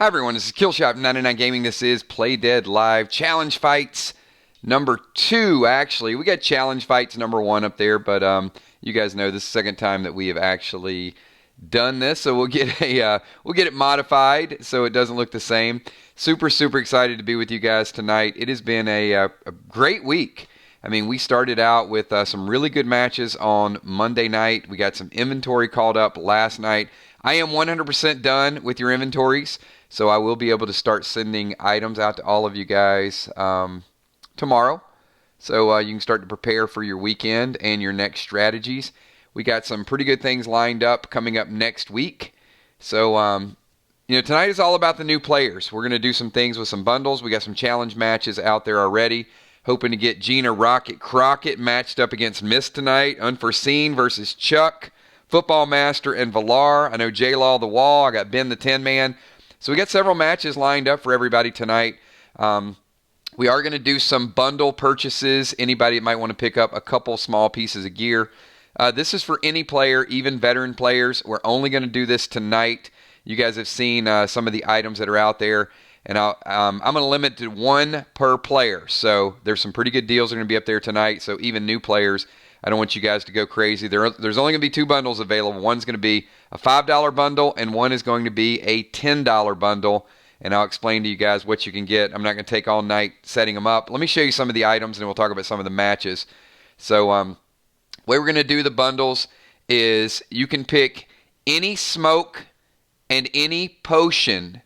Hi everyone, this is Killshot99 Gaming. This is Play Dead Live Challenge Fights number 2, actually. We got Challenge Fights number 1 up there, but you guys know this is the second time that we have actually done this, so we'll get it modified so it doesn't look the same. Super excited to be with you guys tonight. It has been a great week. I mean, we started out with some really good matches on Monday night. We got some inventory called up last night. I am 100% done with your inventories, so I will be able to start sending items out to all of you guys tomorrow. So you can start to prepare for your weekend and your next strategies. We got some pretty good things lined up coming up next week. So, tonight is all about the new players. We're going to do some things with some bundles. We got some challenge matches out there already. Hoping to get Gina Rocket Crockett matched up against Mist tonight. Unforeseen versus Chuck. Football Master and Valar. I know J-Law the Wall. I got Ben the Tin Man. So we got several matches lined up for everybody tonight. We are going to do some bundle purchases. Anybody that might want to pick up a couple small pieces of gear. This is for any player, even veteran players. We're only going to do this tonight. You guys have seen some of the items that are out there. And I'm going to limit to 1 per player. So there's some pretty good deals that are going to be up there tonight. So even new players, I don't want you guys to go crazy. There's only going to be 2 bundles available. One's going to be a $5 bundle, and one is going to be a $10 bundle. And I'll explain to you guys what you can get. I'm not going to take all night setting them up. Let me show you some of the items, and we'll talk about some of the matches. So the way we're going to do the bundles is you can pick any smoke and any potion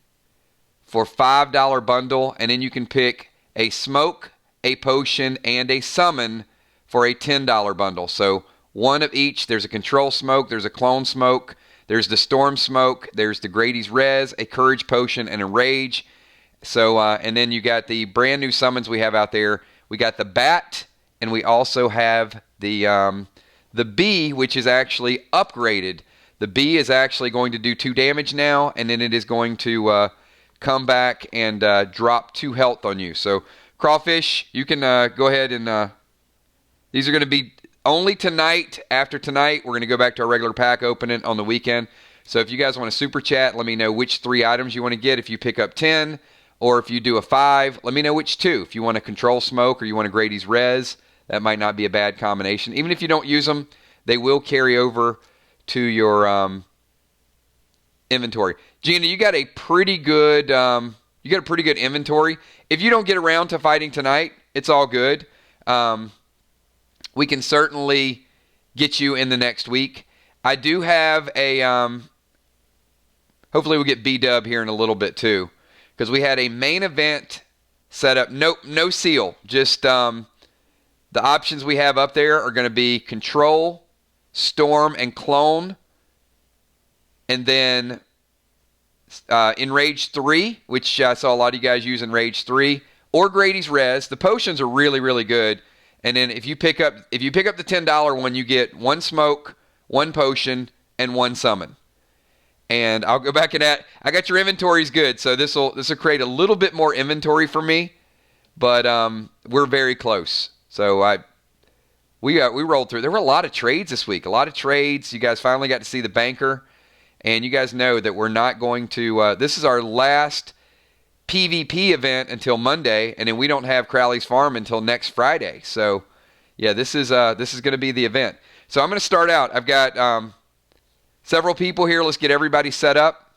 for $5 bundle, and then you can pick a smoke, a potion, and a summon for a $10 bundle. So 1 of each. There's a control smoke, there's a clone smoke, there's the storm smoke, there's the Grady's Res, a courage potion, and a rage. So and then you got the brand new summons we have out there. We got the bat, and we also have the bee, which is actually upgraded. The bee is actually going to do 2 damage now, and then it is going to come back and drop 2 health on you. So crawfish, you can go ahead and these are going to be only tonight. After tonight, we're going to go back to our regular pack opening on the weekend. So if you guys want to super chat, let me know which 3 items you want to get. If you pick up 10 or if you do a 5, let me know which 2. If you want a control smoke or you want a Grady's Res, that might not be a bad combination. Even if you don't use them, they will carry over to your inventory. Gina, you got a pretty good inventory. If you don't get around to fighting tonight, it's all good. We can certainly get you in the next week. I do have a hopefully we'll get B-Dub here in a little bit too, because we had a main event set up. No seal. Just the options we have up there are going to be control, storm, and clone. And then Enrage 3, which I saw a lot of you guys use Enrage 3, or Grady's Res. The potions are really good. And then if you pick up the $10 one, you get 1 smoke, 1 potion, and 1 summon. And I'll go back and I got your inventories good, so this will create a little bit more inventory for me, but we're very close. So we rolled through. There were a lot of trades this week. A lot of trades. You guys finally got to see the banker. And you guys know that we're not going to, this is our last PvP event until Monday, and then we don't have Crowley's Farm until next Friday. So, yeah, this is going to be the event. So I'm going to start out. I've got several people here. Let's get everybody set up.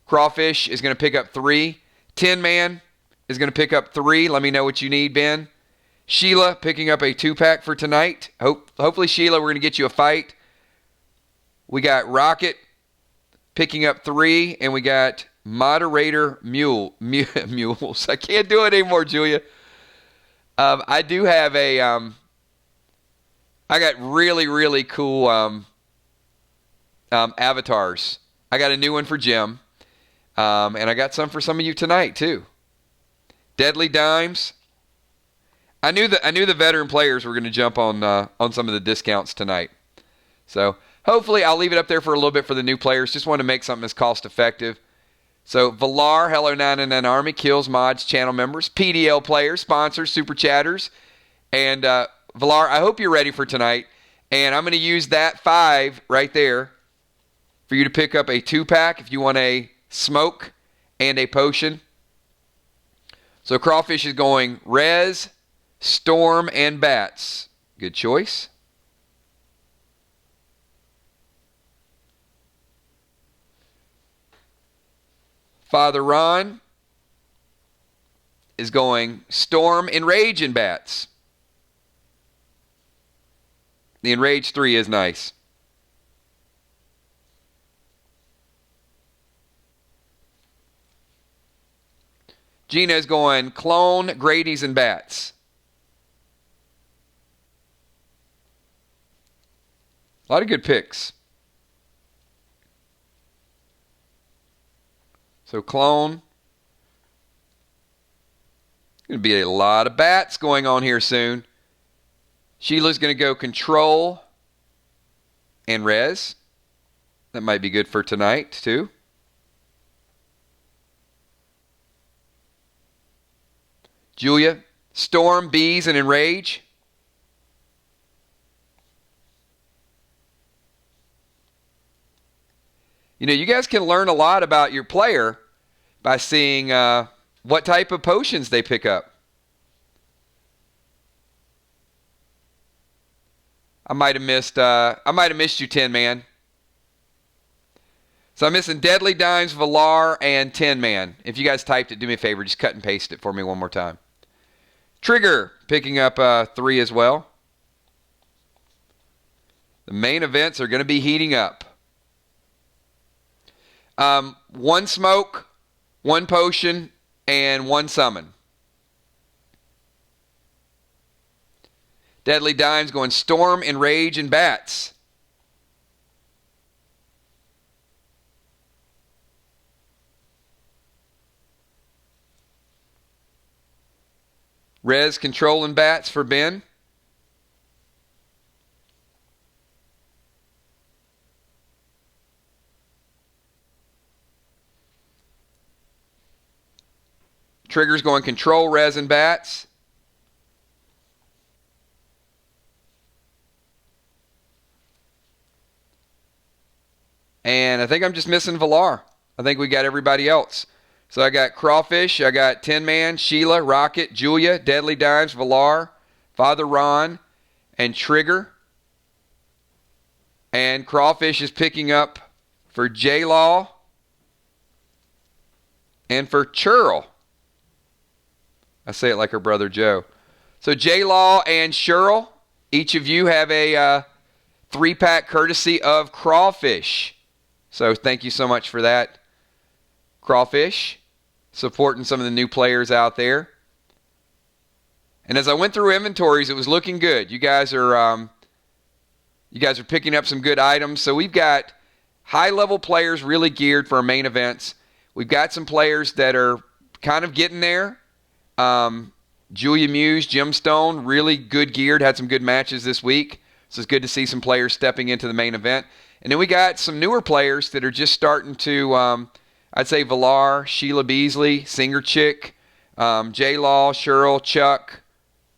Crawfish is going to pick up 3. Tin Man is going to pick up 3. Let me know what you need, Ben. Sheila picking up a 2-pack for tonight. Hopefully, Sheila, we're going to get you a fight. We got Rocket picking up 3, and we got Moderator Mules. I can't do it anymore, Julia. I do have a I got really cool avatars. I got a new one for Jim, and I got some for some of you tonight too. Deadly Dimes. I knew the veteran players were going to jump on some of the discounts tonight. So hopefully I'll leave it up there for a little bit for the new players. Just want to make something that's cost effective. So Valar, Hello 99 Army, Kills, Mods, channel members, PDL players, sponsors, super chatters. And Valar, I hope you're ready for tonight. And I'm going to use that 5 right there for you to pick up a 2-pack if you want a smoke and a potion. So Crawfish is going Res, Storm, and Bats. Good choice. Father Ron is going Storm, Enrage, and Bats. The Enrage 3 is nice. Gina is going Clone, Grady's, and Bats. A lot of good picks. So Clone. Going to be a lot of Bats going on here soon. Sheila's going to go Control and Res. That might be good for tonight, too. Julia, Storm, Bees, and Enrage. You know, you guys can learn a lot about your player by seeing what type of potions they pick up. I might have missed you, Tin Man. So I'm missing Deadly Dimes, Valar, and Tin Man. If you guys typed it, do me a favor, just cut and paste it for me one more time. Trigger picking up 3 as well. The main events are going to be heating up. 1 smoke, 1 potion, and 1 summon. Deadly Dimes going Storm, Enrage, and Bats. Res, Control, and Bats for Ben. Trigger's going Control, Res, and Bats. And I think I'm just missing Valar. I think we got everybody else. So I got Crawfish, I got Tin Man, Sheila, Rocket, Julia, Deadly Dimes, Valar, Father Ron, and Trigger. And Crawfish is picking up for J-Law and for Churl. I say it like her brother Joe. So J-Law and Churl, each of you have a 3-pack courtesy of Crawfish. So thank you so much for that, Crawfish, supporting some of the new players out there. And as I went through inventories, it was looking good. You guys are picking up some good items. So we've got high-level players really geared for our main events. We've got some players that are kind of getting there. Julia Muse, Gemstone, really good geared, had some good matches this week. So it's good to see some players stepping into the main event. And then we got some newer players that are just starting to, I'd say Valar, Sheila Beasley, Singer Chick, J-Law, Cheryl, Chuck,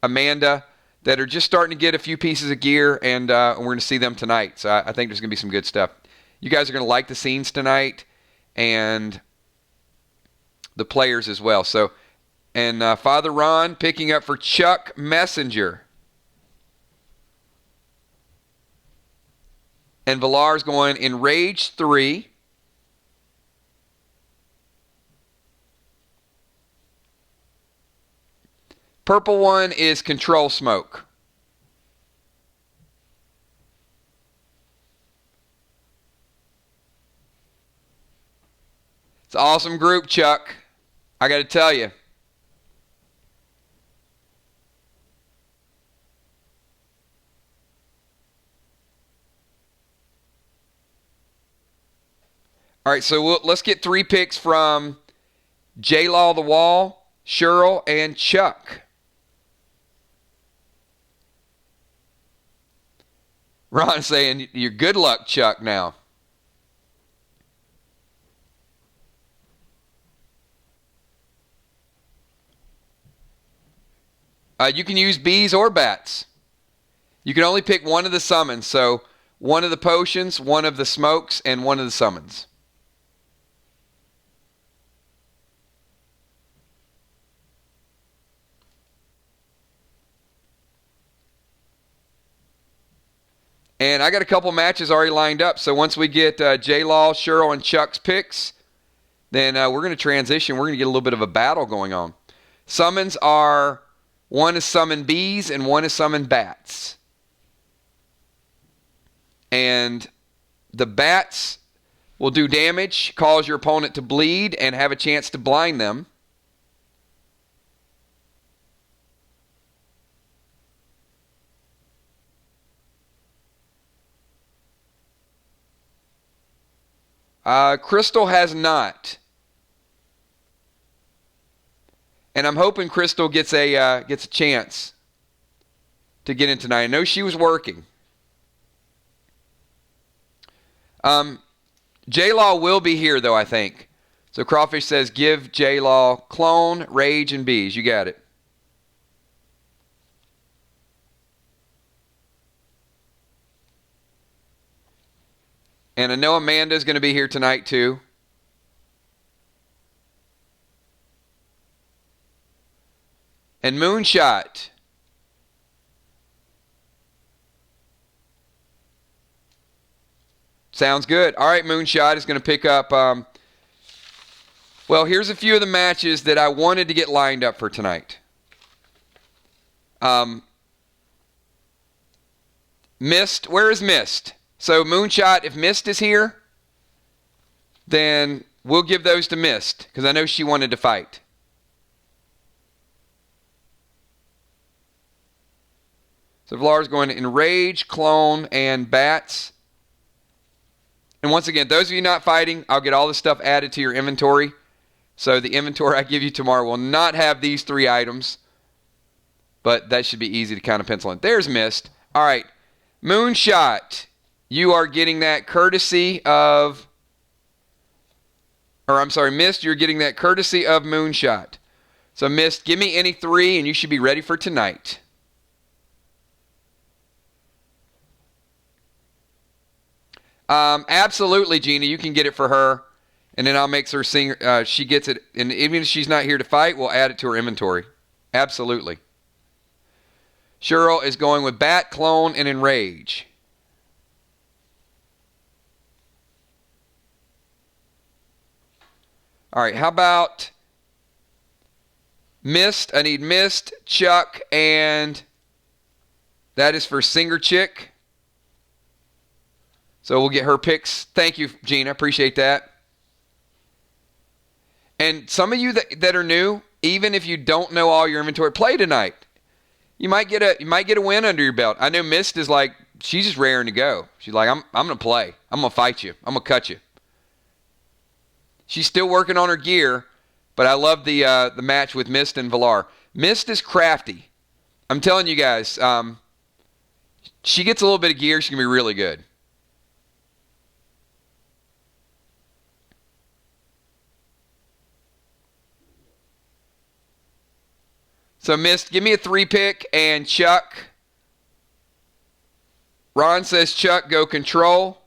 Amanda, that are just starting to get a few pieces of gear, and we're going to see them tonight. So I think there's going to be some good stuff. You guys are going to like the scenes tonight and the players as well. So, and Father Ron picking up for Chuck Messenger. And Valar's going Enrage 3. Purple one is Control Smoke. It's an awesome group, Chuck. I got to tell you. All right, so let's get 3 picks from J-Law the Wall, Cheryl, and Chuck. Ron saying, "You're good luck, Chuck, now." You can use bees or bats. You can only pick one of the summons. So one of the potions, one of the smokes, and one of the summons. And I got a couple matches already lined up. So once we get J-Law, Cheryl, and Chuck's picks, then we're going to transition. We're going to get a little bit of a battle going on. Summons are, one is summon bees and one is summon bats. And the bats will do damage, cause your opponent to bleed, and have a chance to blind them. Crystal has not. And I'm hoping Crystal gets a chance to get in tonight. I know she was working. J-Law will be here, though, I think. So Crawfish says, give J-Law Clone, Rage, and Bees. You got it. And I know Amanda's going to be here tonight, too. And Moonshot. Sounds good. All right, Moonshot is going to pick up. Well, here's a few of the matches that I wanted to get lined up for tonight. Mist. Where is Mist? So, Moonshot, if Mist is here, then we'll give those to Mist, because I know she wanted to fight. So, Valar's going to Enrage, Clone, and Bats. And once again, those of you not fighting, I'll get all this stuff added to your inventory. So, the inventory I give you tomorrow will not have these 3 items. But that should be easy to kind of pencil in. There's Mist. All right, Moonshot. You are getting that courtesy of, Mist, you're getting that courtesy of Moonshot. So, Mist, give me any 3 and you should be ready for tonight. Absolutely, Gina, you can get it for her. And then I'll make her sing, she gets it. And even if she's not here to fight, we'll add it to her inventory. Absolutely. Cheryl is going with Bat, Clone, and Enrage. All right, how about Mist? I need Mist, Chuck, and that is for Singer Chick. So we'll get her picks. Thank you, Gina. Appreciate that. And some of you that are new, even if you don't know all your inventory, play tonight. You might get a win under your belt. I know Mist is like, she's just raring to go. She's like, I'm gonna play. I'm gonna fight you. I'm gonna cut you. She's still working on her gear, but I love the match with Mist and Valar. Mist is crafty. I'm telling you guys, she gets a little bit of gear, she's going to be really good. So, Mist, give me a 3 pick, and Chuck. Ron says, Chuck, go control.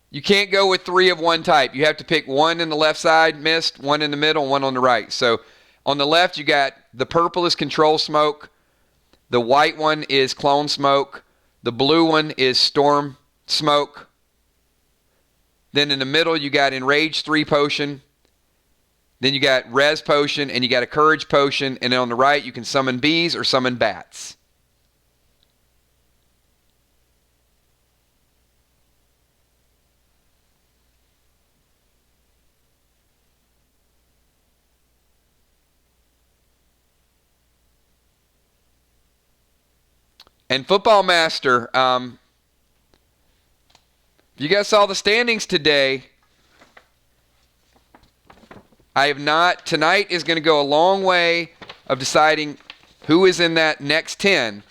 You can't go with 3 of one type. You have to pick 1 in the left side, Mist, 1 in the middle, and 1 on the right. So on the left, you got the purple is control smoke. The white one is clone smoke. The blue one is storm smoke. Then in the middle, you got enrage 3 potion. Then you got res potion, and you got a courage potion. And then on the right, you can summon bees or summon bats. And Football Master, you guys saw the standings today. I have not. Tonight is going to go a long way of deciding who is in that next 10.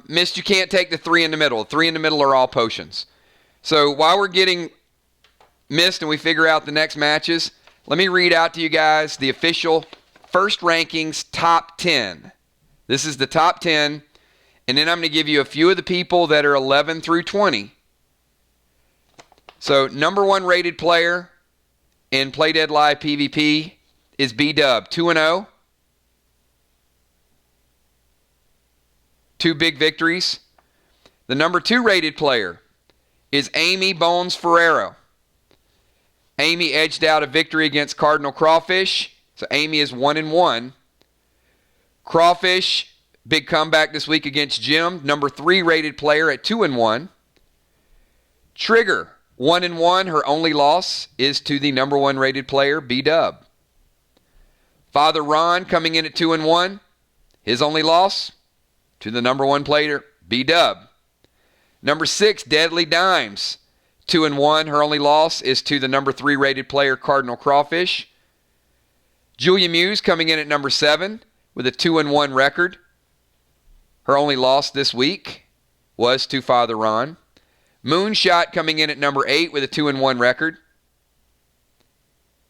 Mist, you can't take the 3 in the middle. The 3 in the middle are all potions. So while we're getting Mist and we figure out the next matches, let me read out to you guys the official first rankings top 10 This is the top 10. And then I'm going to give you a few of the people that are 11 through 20. So, number 1 rated player in Play Dead Live PvP is B-Dub, 2-0. 2 big victories. The number 2 rated player is Amy Bones Ferrero. Amy edged out a victory against Cardinal Crawfish. So Amy is 1-1. Crawfish, big comeback this week against Jim. Number 3 rated player at 2-1. Trigger, 1-1. Her only loss is to the number 1 rated player, B-Dub. Father Ron coming in at 2-1. His only loss to the number 1 player, B-Dub. Number 6, Deadly Dimes, 2-1. Her only loss is to the number 3 rated player, Cardinal Crawfish. Julia Muse coming in at number 7 with a 2-1 record. Her only loss this week was to Father Ron. Moonshot coming in at number 8 with a 2-1 record.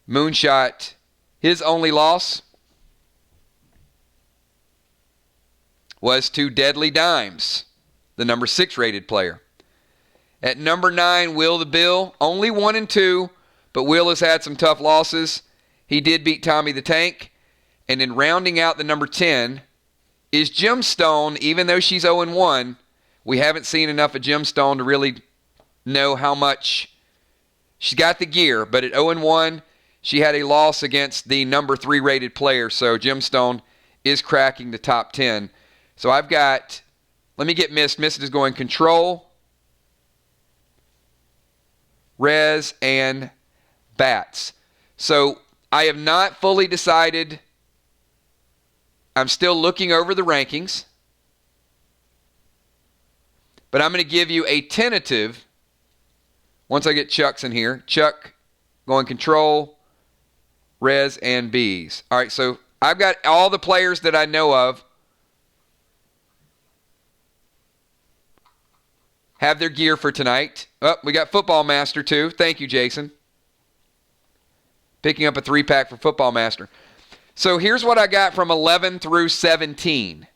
Moonshot, his only loss was to Deadly Dimes, the number 6 rated player. At number 9, Will the Bill, only 1-2, but Will has had some tough losses. He did beat Tommy the Tank. And in rounding out the number 10 is Gemstone. Even though she's 0-1, we haven't seen enough of Gemstone to really know how much. She's got the gear, but at 0-1, she had a loss against the number 3 rated player. So Gemstone is cracking the top 10. So I've got, let me get Mist. Mist is going Control, Rez, and Bats. So I have not fully decided. I'm still looking over the rankings. But I'm going to give you a tentative once I get Chuck's in here. Chuck going Control, Rez, and Bees. All right, so I've got all the players that I know of have their gear for tonight. Oh, we got Football Master too. Thank you, Jason. Picking up a 3-pack for Football Master. So here's what I got from 11 through 17.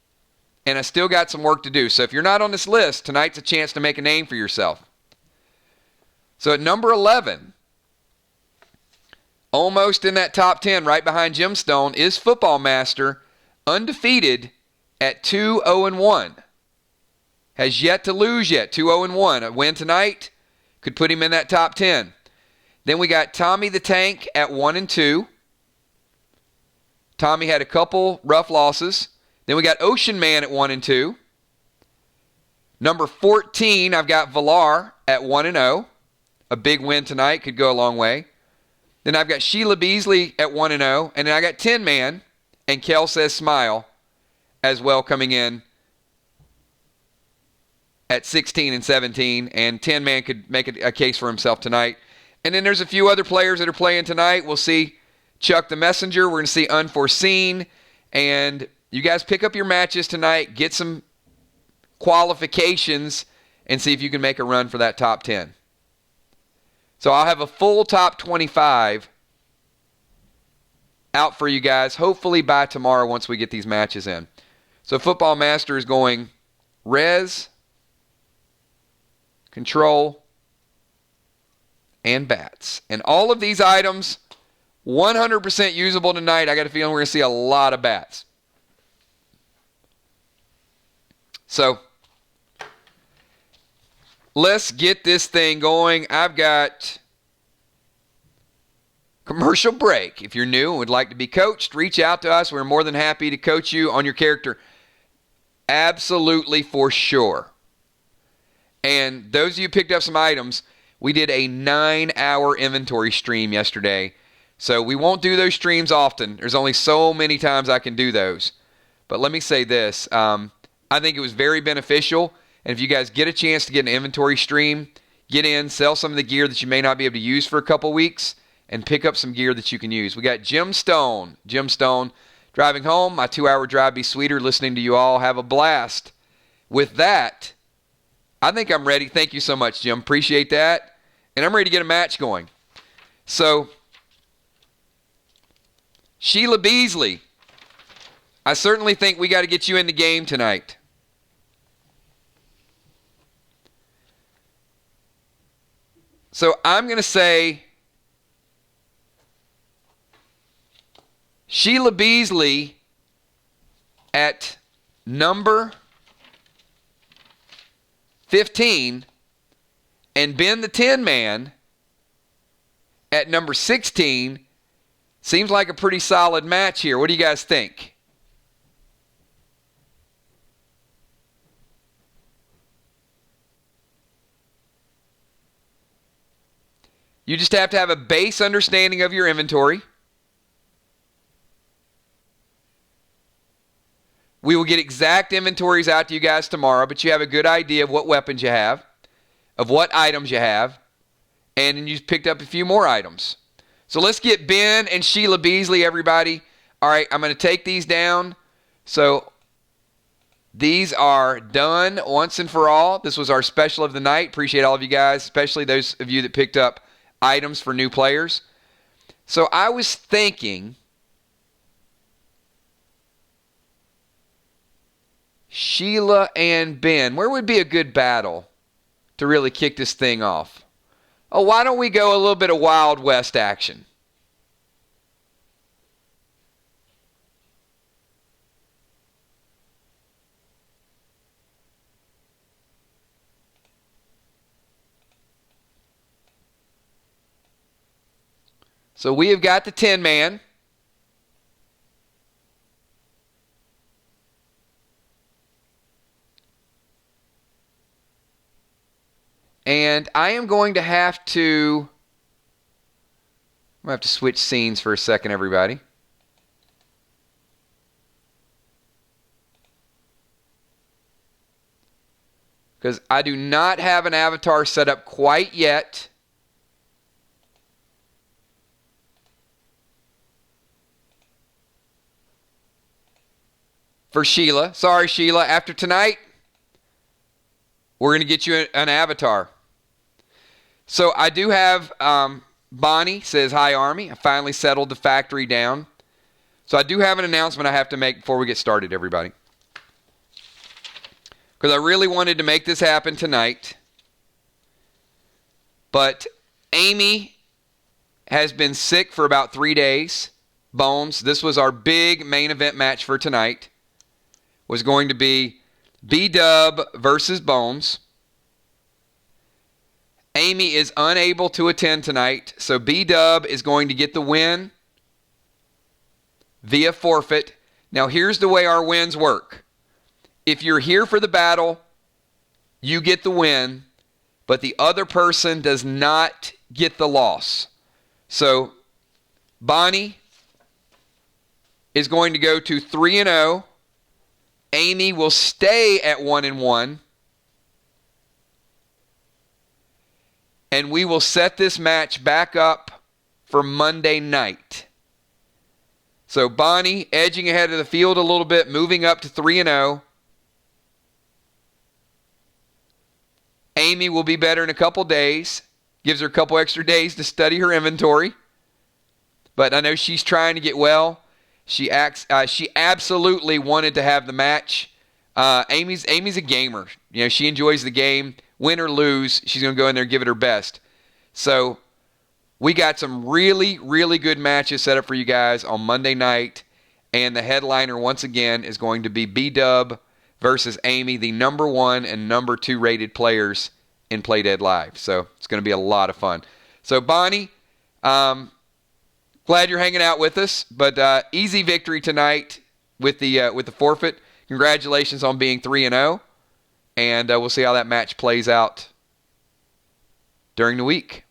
And I still got some work to do. So if you're not on this list, tonight's a chance to make a name for yourself. So at number 11, almost in that top 10, right behind Gemstone, is Football Master, undefeated at 2-0-1. Has yet to lose yet, 2-0-1. A win tonight could put him in that top 10. Then we got Tommy the Tank at 1-2. Tommy had a couple rough losses. Then we got Ocean Man at 1-2. Number 14, I've got Valar at 1-0. A big win tonight, could go a long way. Then I've got Sheila Beasley at 1-0. And then I got Tin Man and Kel Says Smile as well coming in at 16 and 17, and Tin Man could make a case for himself tonight. And then there's a few other players that are playing tonight. We'll see Chuck the Messenger. We're going to see Unforeseen. And you guys pick up your matches tonight, get some qualifications, and see if you can make a run for that top 10. So I'll have a full top 25 out for you guys, hopefully by tomorrow once we get these matches in. So Football Master is going Rez, Control, and Bats. And all of these items, 100% usable tonight. I got a feeling we're going to see a lot of Bats. So, let's get this thing going. I've got commercial break. If you're new and would like to be coached, reach out to us. We're more than happy to coach you on your character. Absolutely, for sure. And those of you who picked up some items, we did a 9-hour inventory stream yesterday. So we won't do those streams often. There's only so many times I can do those. But let me say this. I think it was very beneficial. And if you guys get a chance to get an inventory stream, get in, sell some of the gear that you may not be able to use for a couple weeks, and pick up some gear that you can use. We got Gemstone. Gemstone. Driving home, my 2-hour drive be sweeter listening to you all. Have a blast. With that, I think I'm ready. Thank you so much, Jim. Appreciate that. And I'm ready to get a match going. So, Sheila Beasley I certainly think we got to get you in the game tonight. So I'm going to say Sheila Beasley at number 15 and Ben the Tin Man at number 16 seems like a pretty solid match here. What do you guys think? You just have to have a base understanding of your inventory. We will get exact inventories out to you guys tomorrow, but you have a good idea of what weapons you have, of what items you have, and you picked up a few more items. So let's get Ben and Sheila Beasley, everybody. All right, I'm going to take these down. So these are done once and for all. This was our special of the night. Appreciate all of you guys, especially those of you that picked up items for new players. So I was thinking Sheila and Ben, where would be a good battle to really kick this thing off? Oh, why don't we go a little bit of Wild West action? So we have got the Tin Man. And I am going to have to... I'm going to have to switch scenes for a second, everybody. Because I do not have an avatar set up quite yet. For Sheila. Sorry, Sheila. After tonight, we're going to get you an avatar. So I do have Bonnie says, "Hi, Army. I finally settled the factory down." So I do have an announcement I have to make before we get started, everybody. Because I really wanted to make this happen tonight. But Amy has been sick for about 3 days. Bones, this was our big main event match for tonight. Was going to be B-Dub versus Bones. Amy is unable to attend tonight, so B-Dub is going to get the win via forfeit. Now, here's the way our wins work. If you're here for the battle, you get the win, but the other person does not get the loss. So, Bonnie is going to go to 3-0. Amy will stay at 1-1. And we will set this match back up for Monday night. So Bonnie edging ahead of the field a little bit, moving up to 3-0. Amy will be better in a couple days. Gives her a couple extra days to study her inventory. But I know she's trying to get well. She absolutely wanted to have the match. Amy's a gamer. You know, she enjoys the game. Win or lose, she's going to go in there and give it her best. So we got some really, really good matches set up for you guys on Monday night. And the headliner, once again, is going to be B-Dub versus Amy, the number 1 and number 2 rated players in Play Dead Live. So it's going to be a lot of fun. So Bonnie, glad you're hanging out with us. But easy victory tonight with the forfeit. Congratulations on being 3-0. And we'll see how that match plays out during the week.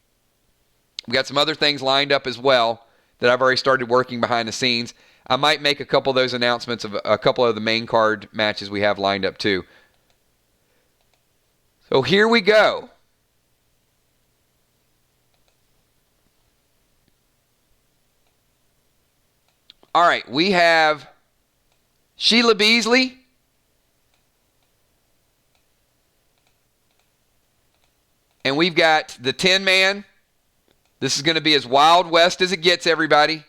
We've got some other things lined up as well that I've already started working behind the scenes. I might make a couple of those announcements of a couple of the main card matches we have lined up too. So here we go. All right, we have Sheila Beasley. And we've got the Tin Man. This is going to be as Wild West as it gets, everybody.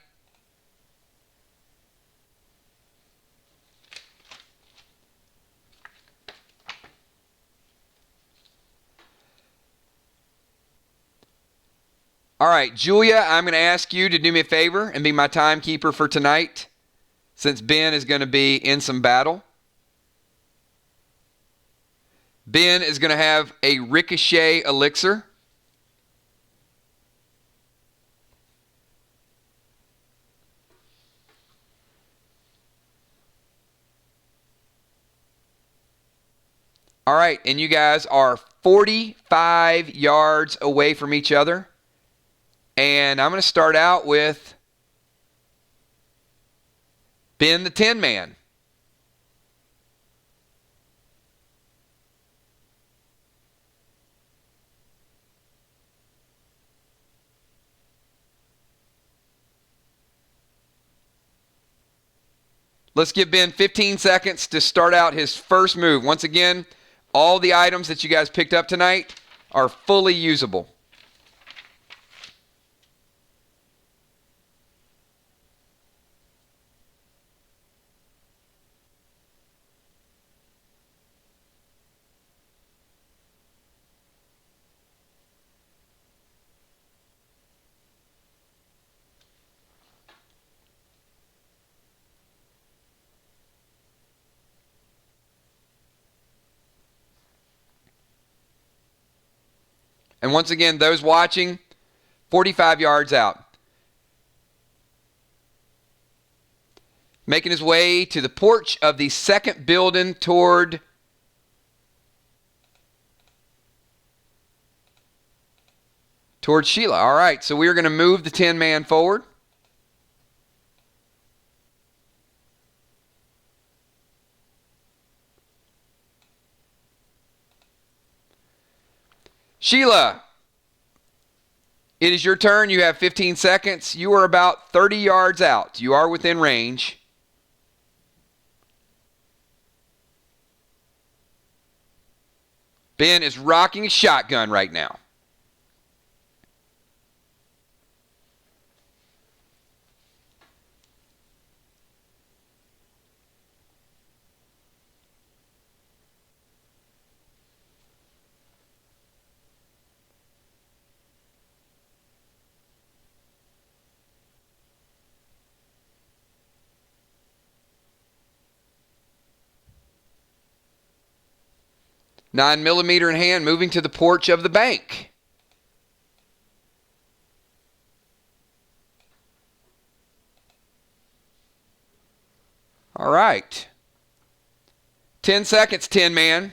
All right, Julia, I'm going to ask you to do me a favor and be my timekeeper for tonight, since Ben is going to be in some battle. Ben is going to have a ricochet elixir. All right, and you guys are 45 yards away from each other. And I'm going to start out with Ben the Tin Man. Let's give Ben 15 seconds to start out his first move. Once again, all the items that you guys picked up tonight are fully usable. And once again, those watching, 45 yards out. Making his way to the porch of the second building towards Sheila. All right, so we are going to move the Tin Man forward. Sheila, it is your turn. You have 15 seconds. You are about 30 yards out. You are within range. Ben is rocking a shotgun right now. Nine millimeter in hand, moving to the porch of the bank. All right. 10 seconds, Tin Man.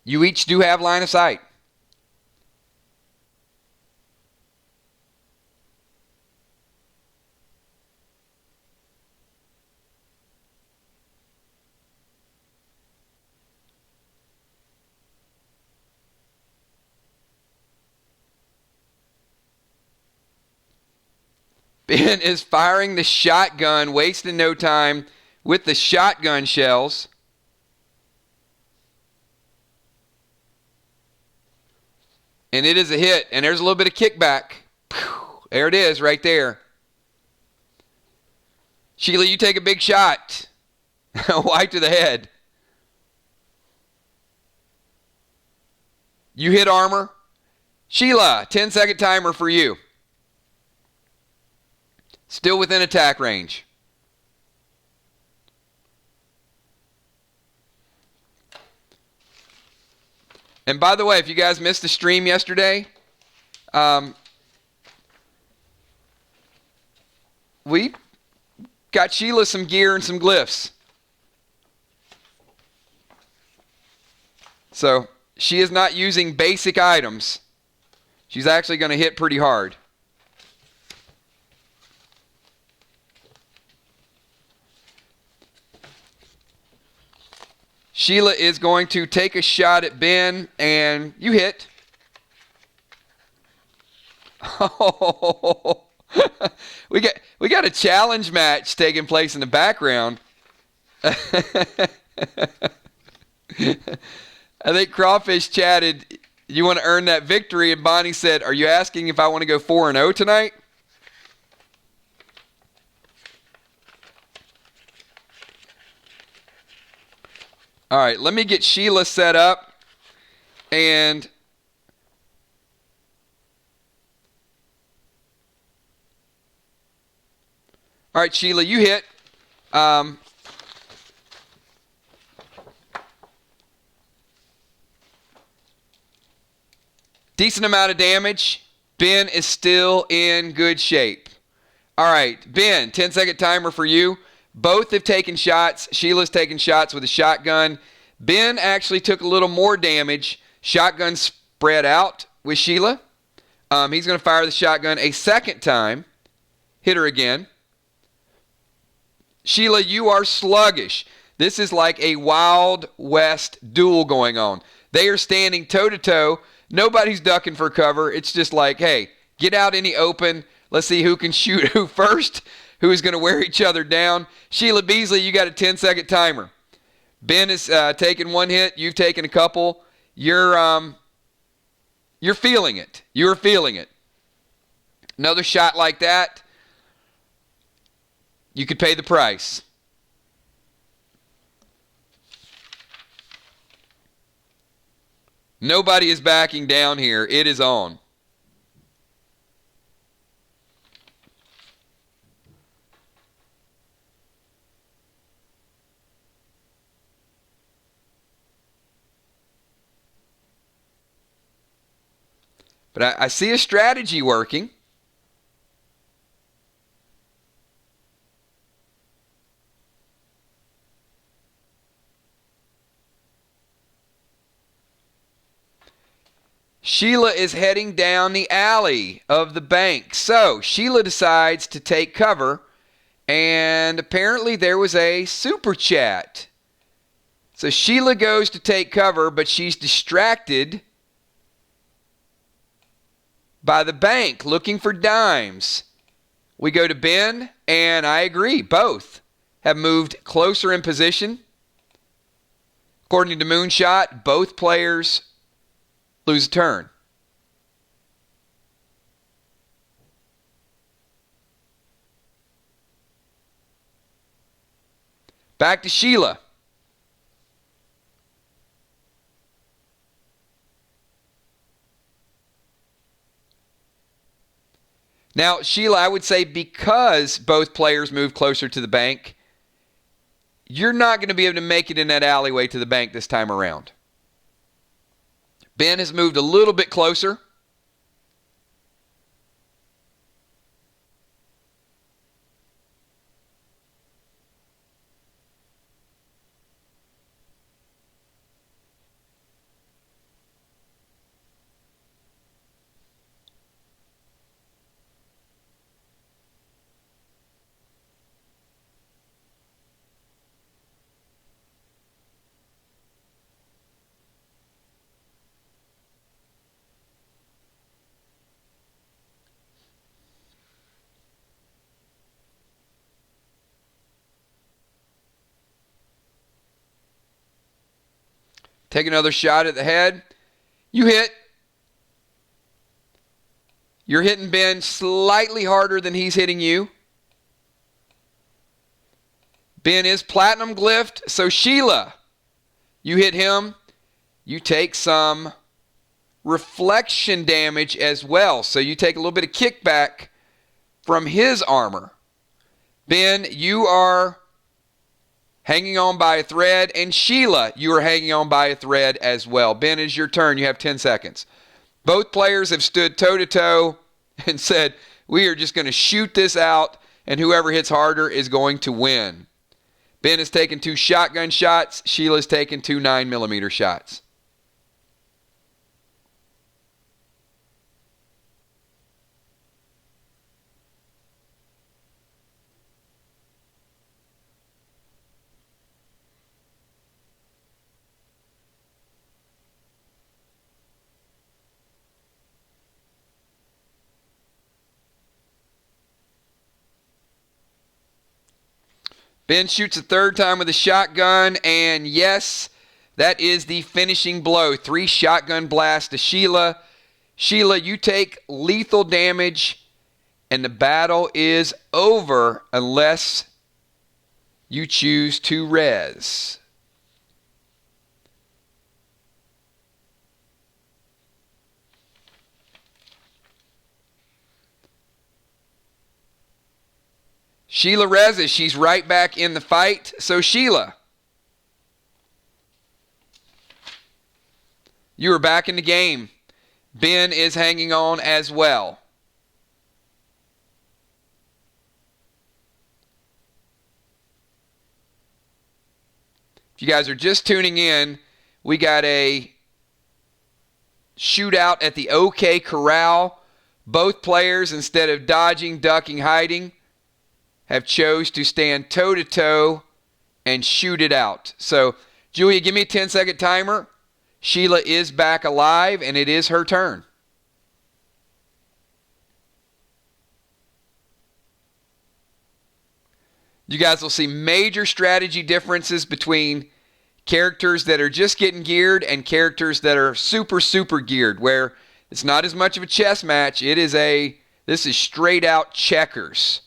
You each do have line of sight. Ben is firing the shotgun, wasting no time with the shotgun shells. And it is a hit, and there's a little bit of kickback. There it is right there. Sheila, you take a big shot. Wide to the head. You hit armor. Sheila, 10-second timer for you. Still within attack range. And by the way, if you guys missed the stream yesterday, we got Sheila some gear and some glyphs. So she is not using basic items. She's actually going to hit pretty hard. Sheila is going to take a shot at Ben, and you hit. Oh, we got a challenge match taking place in the background. I think Crawfish chatted, "You want to earn that victory?" And Bonnie said, "Are you asking if I want to go 4-0 tonight?" All right, let me get Sheila set up. And all right, Sheila, you hit. Decent amount of damage. Ben is still in good shape. All right, Ben, 10-second timer for you. Both have taken shots. Sheila's taken shots with a shotgun. Ben actually took a little more damage. Shotgun spread out with Sheila. He's going to fire the shotgun a second time. Hit her again. Sheila, you are sluggish. This is like a Wild West duel going on. They are standing toe-to-toe. Nobody's ducking for cover. It's just like, hey, get out in the open. Let's see who can shoot who first, who is going to wear each other down. Sheila Beasley, you got a 10-second timer. Ben has taken one hit. You've taken a couple. You're feeling it. You're feeling it. Another shot like that, you could pay the price. Nobody is backing down here. It is on. But I see a strategy working. Sheila is heading down the alley of the bank. So Sheila decides to take cover, and apparently there was a super chat. So Sheila goes to take cover, but she's distracted by the bank looking for dimes. We go to Ben, and I agree. Both have moved closer in position. According to Moonshot, both players lose a turn. Back to Sheila. Now, Sheila, I would say because both players move closer to the bank, you're not going to be able to make it in that alleyway to the bank this time around. Ben has moved a little bit closer. Take another shot at the head. You hit. You're hitting Ben slightly harder than he's hitting you. Ben is platinum glyphed, so Sheila, you hit him. You take some reflection damage as well, so you take a little bit of kickback from his armor. Ben, you are hanging on by a thread, and Sheila, you are hanging on by a thread as well. Ben, it's your turn. You have 10 seconds. Both players have stood toe-to-toe and said, we are just going to shoot this out, and whoever hits harder is going to win. Ben has taken 2 shotgun shots. Sheila's taken 2 9mm shots. Ben shoots a third time with a shotgun, and yes, that is the finishing blow. 3 shotgun blasts to Sheila. Sheila, you take lethal damage, and the battle is over unless you choose to res. Sheila reses. She's right back in the fight. So Sheila, you are back in the game. Ben is hanging on as well. If you guys are just tuning in, we got a shootout at the OK Corral. Both players, instead of dodging, ducking, hiding, have chose to stand toe-to-toe and shoot it out. So, Julia, give me a 10-second timer. Sheila is back alive, and it is her turn. You guys will see major strategy differences between characters that are just getting geared and characters that are super, super geared, where it's not as much of a chess match. This is straight out checkers.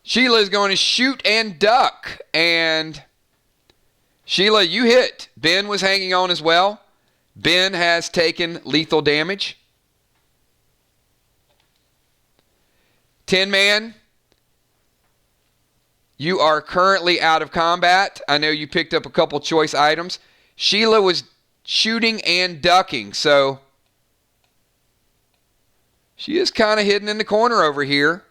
Sheila is going to shoot and duck. And Sheila, you hit. Ben was hanging on as well. Ben has taken lethal damage. 10-man, you are currently out of combat. I know you picked up a couple choice items. Sheila was shooting and ducking, so she is kind of hidden in the corner over here.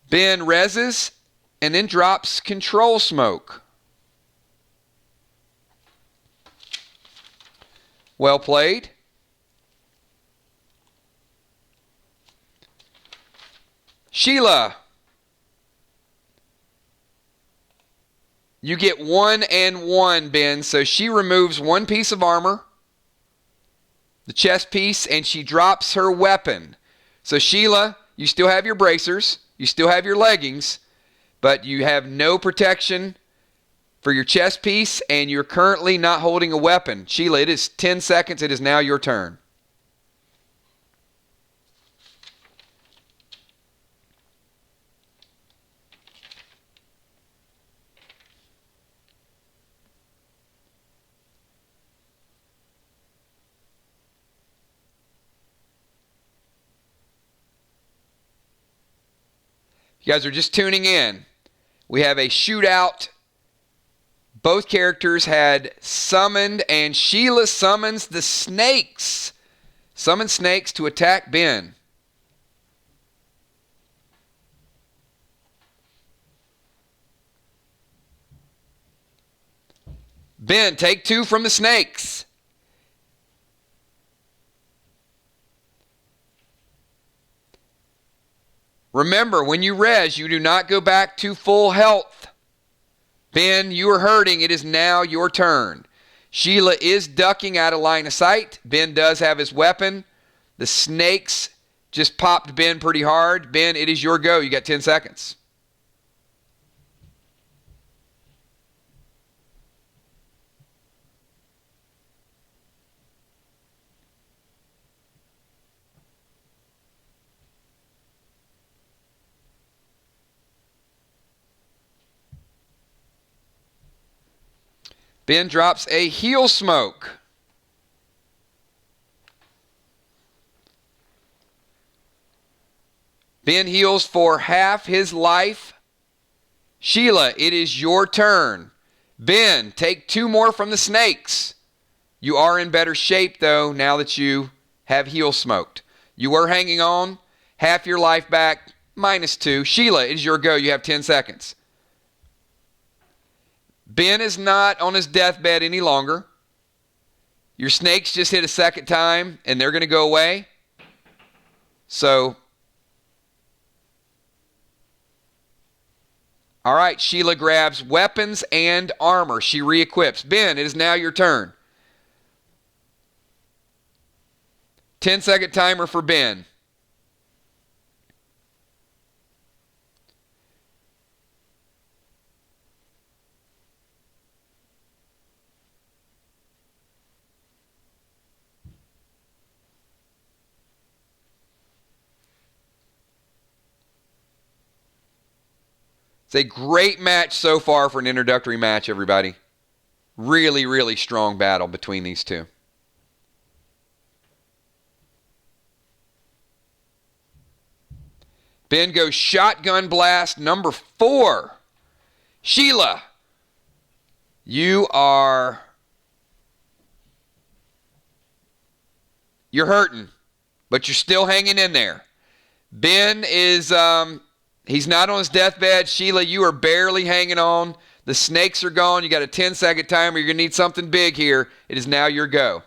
Ben reses and then drops control smoke. Well played. Sheila, you get 1 and 1, Ben. So she removes one piece of armor, the chest piece, and she drops her weapon. So Sheila, you still have your bracers. You still have your leggings, but you have no protection for your chest piece, and you're currently not holding a weapon. Sheila, it is 10 seconds. It is now your turn. You guys are just tuning in. We have a shootout. Both characters had summoned, and Sheila summons the snakes. Summon snakes to attack Ben. Ben, take 2 from the snakes. Remember, when you res, you do not go back to full health. Ben, you are hurting. It is now your turn. Sheila is ducking out of line of sight. Ben does have his weapon. The snakes just popped Ben pretty hard. Ben, it is your go. You got 10 seconds. Ben drops a heal smoke. Ben heals for half his life. Sheila, it is your turn. Ben, take 2 more from the snakes. You are in better shape, though, now that you have heal smoked. You were hanging on. Half your life back, -2. Sheila, it is your go. You have 10 seconds. Ben is not on his deathbed any longer. Your snakes just hit a second time, and they're going to go away. So, all right, Sheila grabs weapons and armor. She re-equips. Ben, it is now your turn. 10-second timer for Ben. It's a great match so far for an introductory match, everybody. Really, really strong battle between these two. Ben goes shotgun blast number 4. Sheila, you're hurting, but you're still hanging in there. Ben is, he's not on his deathbed. Sheila, you are barely hanging on. The snakes are gone. You got a 10-second timer. You're going to need something big here. It is now your go.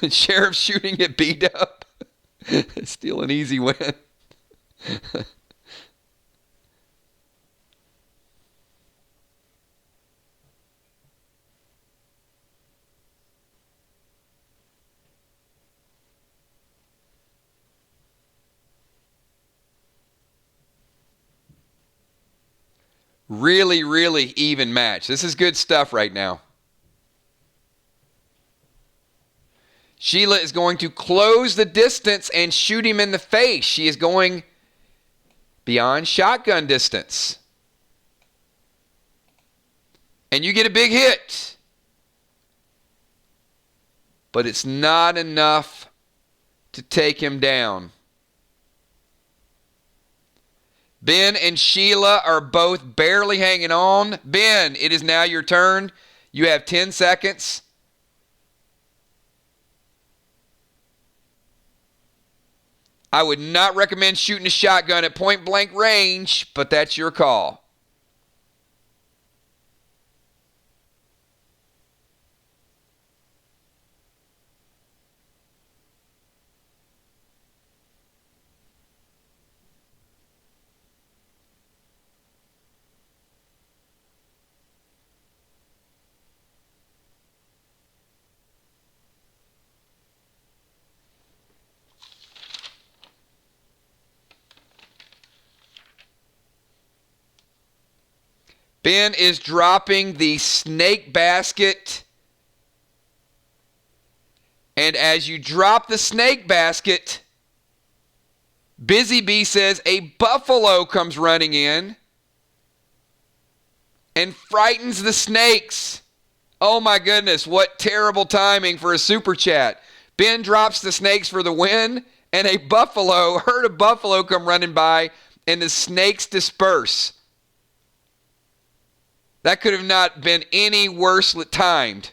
Sheriff shooting it beat up. Still an easy win. Really, really even match. This is good stuff right now. Sheila is going to close the distance and shoot him in the face. She is going beyond shotgun distance. And you get a big hit. But it's not enough to take him down. Ben and Sheila are both barely hanging on. Ben, it is now your turn. You have 10 seconds. I would not recommend shooting a shotgun at point blank range, but that's your call. Ben is dropping the snake basket. And as you drop the snake basket, Busy Bee says a buffalo comes running in and frightens the snakes. Oh my goodness, what terrible timing for a super chat. Ben drops the snakes for the win, and a herd of buffalo come running by, and the snakes disperse. That could have not been any worse timed.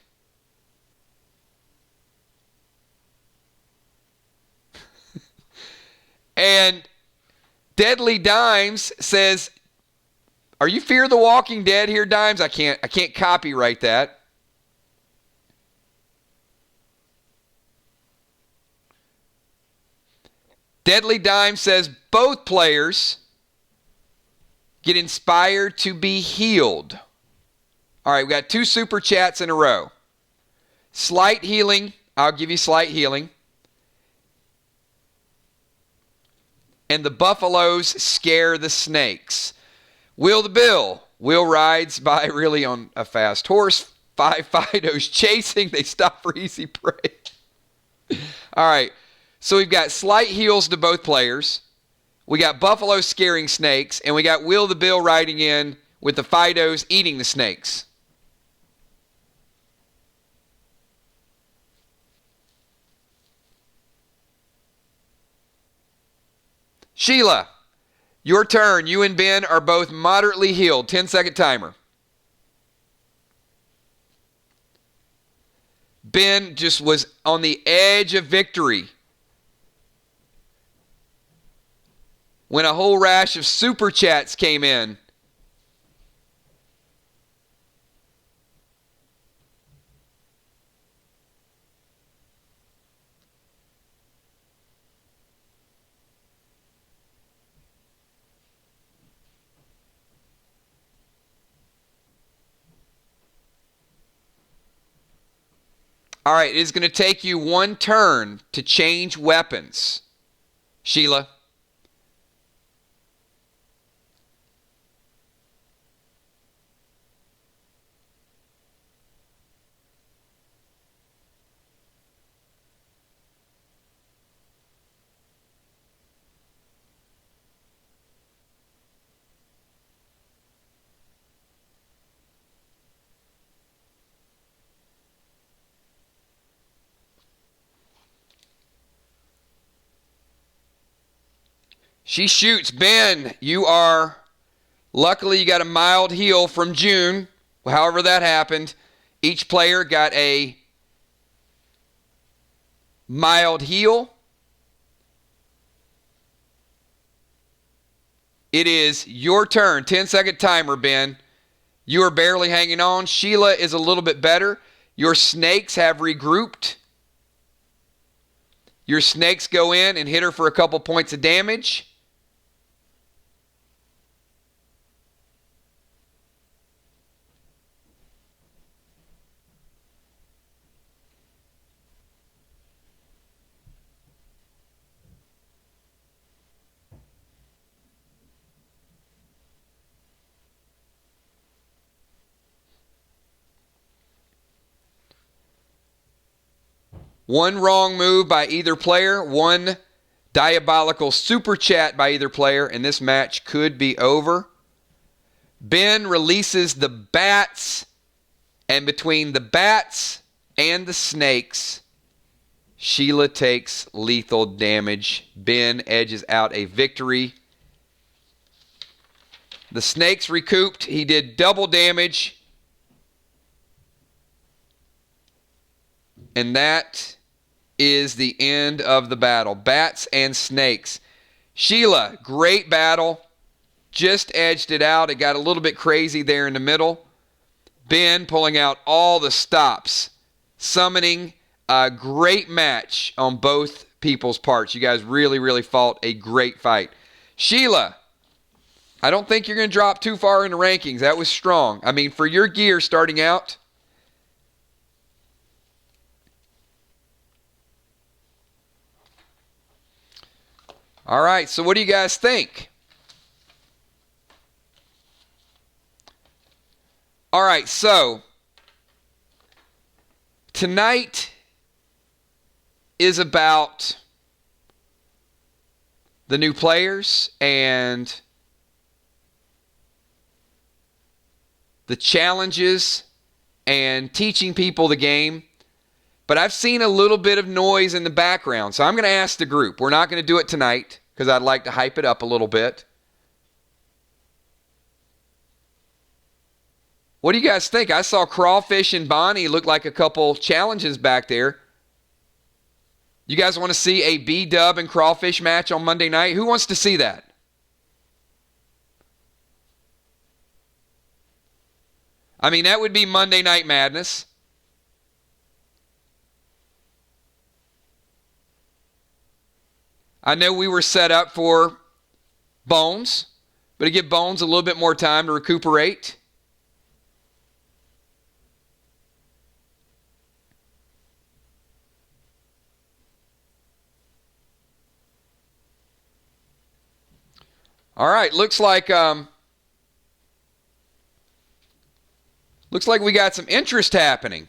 And Deadly Dimes says, "Are you Fear the Walking Dead here, Dimes?" I can't copyright that. Deadly Dimes says both players get inspired to be healed. All right, we got 2 super chats in a row. Slight healing. I'll give you slight healing. And the buffaloes scare the snakes. Will the Bill. Will rides by really on a fast horse. 5 Fidos chasing. They stop for easy prey. All right, so we've got slight heals to both players. We got buffaloes scaring snakes. And we got Will the Bill riding in with the Fidos eating the snakes. Sheila, your turn. You and Ben are both moderately healed. 10-second timer. Ben just was on the edge of victory when a whole rash of super chats came in. All right, it is going to take you 1 turn to change weapons. Sheila. She shoots. Ben, luckily you got a mild heal from June. However that happened. Each player got a mild heal. It is your turn. 10-second timer, Ben. You are barely hanging on. Sheila is a little bit better. Your snakes have regrouped. Your snakes go in and hit her for a couple points of damage. One wrong move by either player, one diabolical super chat by either player, and this match could be over. Ben releases the bats, and between the bats and the snakes, Sheila takes lethal damage. Ben edges out a victory. The snakes recouped. He did double damage. And that is the end of the battle. Bats and snakes. Sheila, great battle. Just edged it out. It got a little bit crazy there in the middle. Ben pulling out all the stops. Summoning a great match on both people's parts. You guys really, really fought a great fight. Sheila, I don't think you're going to drop too far in the rankings. That was strong. I mean, for your gear starting out, all right, so what do you guys think? All right, so tonight is about the new players and the challenges and teaching people the game. But I've seen a little bit of noise in the background, so I'm going to ask the group. We're not going to do it tonight because I'd like to hype it up a little bit. What do you guys think? I saw Crawfish and Bonnie look like a couple challenges back there. You guys want to see a B-Dub and Crawfish match on Monday night? Who wants to see that? I mean, that would be Monday Night Madness. I know we were set up for Bones, but to give Bones a little bit more time to recuperate. All right, looks like we got some interest happening.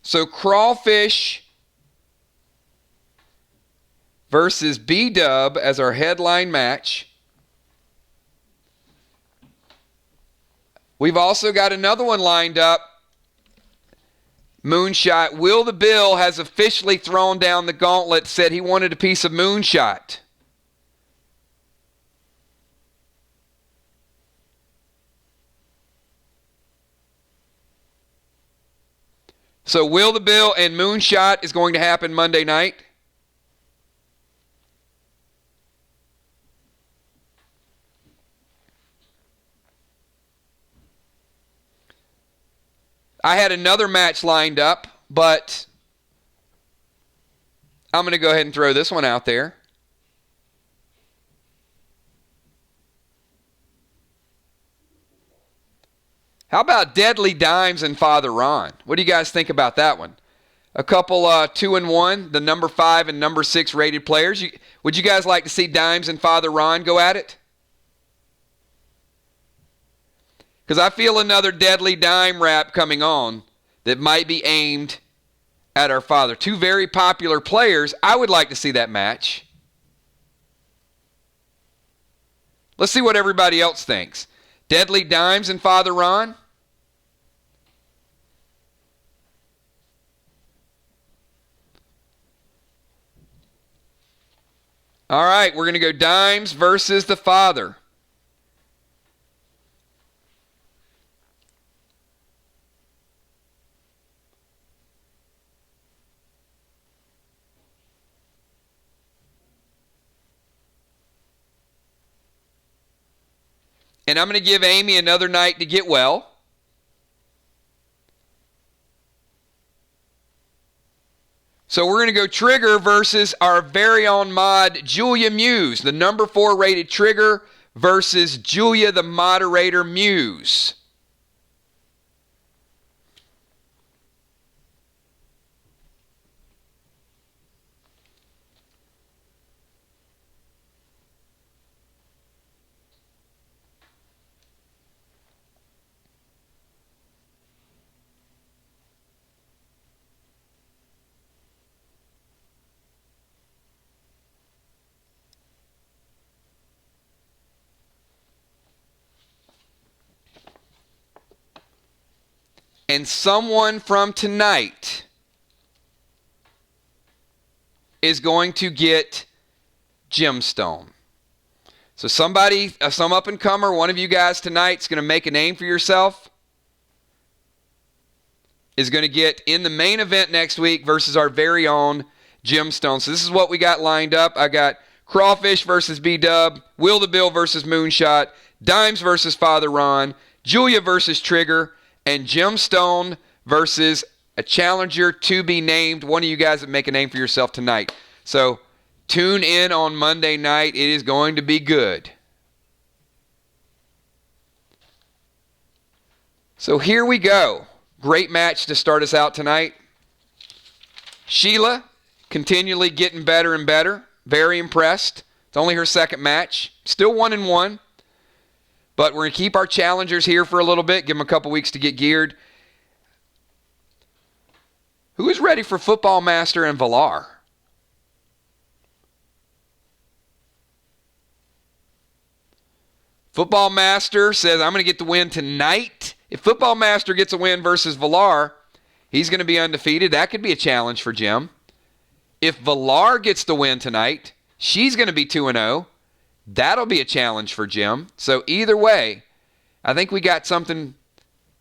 So Crawfish versus B-Dub as our headline match. We've also got another one lined up. Moonshot. Will the Bill has officially thrown down the gauntlet, said he wanted a piece of Moonshot. So Will the Bill and Moonshot is going to happen Monday night. I had another match lined up, but I'm going to go ahead and throw this one out there. How about Deadly Dimes and Father Ron? What do you guys think about that one? A couple 2-1, the number 5 and number 6 rated players. Would you guys like to see Dimes and Father Ron go at it? Because I feel another Deadly Dime rap coming on that might be aimed at our father. Two very popular players. I would like to see that match. Let's see what everybody else thinks. Deadly Dimes and Father Ron? All right, we're going to go Dimes versus the Father. And I'm going to give Amy another night to get well. So we're going to go Trigger versus our very own mod, Julia Muse. The number 4 rated Trigger versus Julia, the moderator, Muse. And someone from tonight is going to get Gemstone. So somebody, some up-and-comer, one of you guys tonight is going to make a name for yourself, is going to get in the main event next week versus our very own Gemstone. So this is what we got lined up. I got Crawfish versus B-Dub, Will the Bill versus Moonshot, Dimes versus Father Ron, Julia versus Trigger, and Gemstone versus a challenger to be named. One of you guys that make a name for yourself tonight. So tune in on Monday night. It is going to be good. So here we go. Great match to start us out tonight. Sheila continually getting better and better. Very impressed. It's only her second match. Still 1-1. But we're going to keep our challengers here for a little bit. Give them a couple weeks to get geared. Who is ready for Football Master and Valar? Football Master says, I'm going to get the win tonight. If Football Master gets a win versus Valar, he's going to be undefeated. That could be a challenge for Jim. If Valar gets the win tonight, she's going to be 2-0. That'll be a challenge for Jim. So either way, I think we got something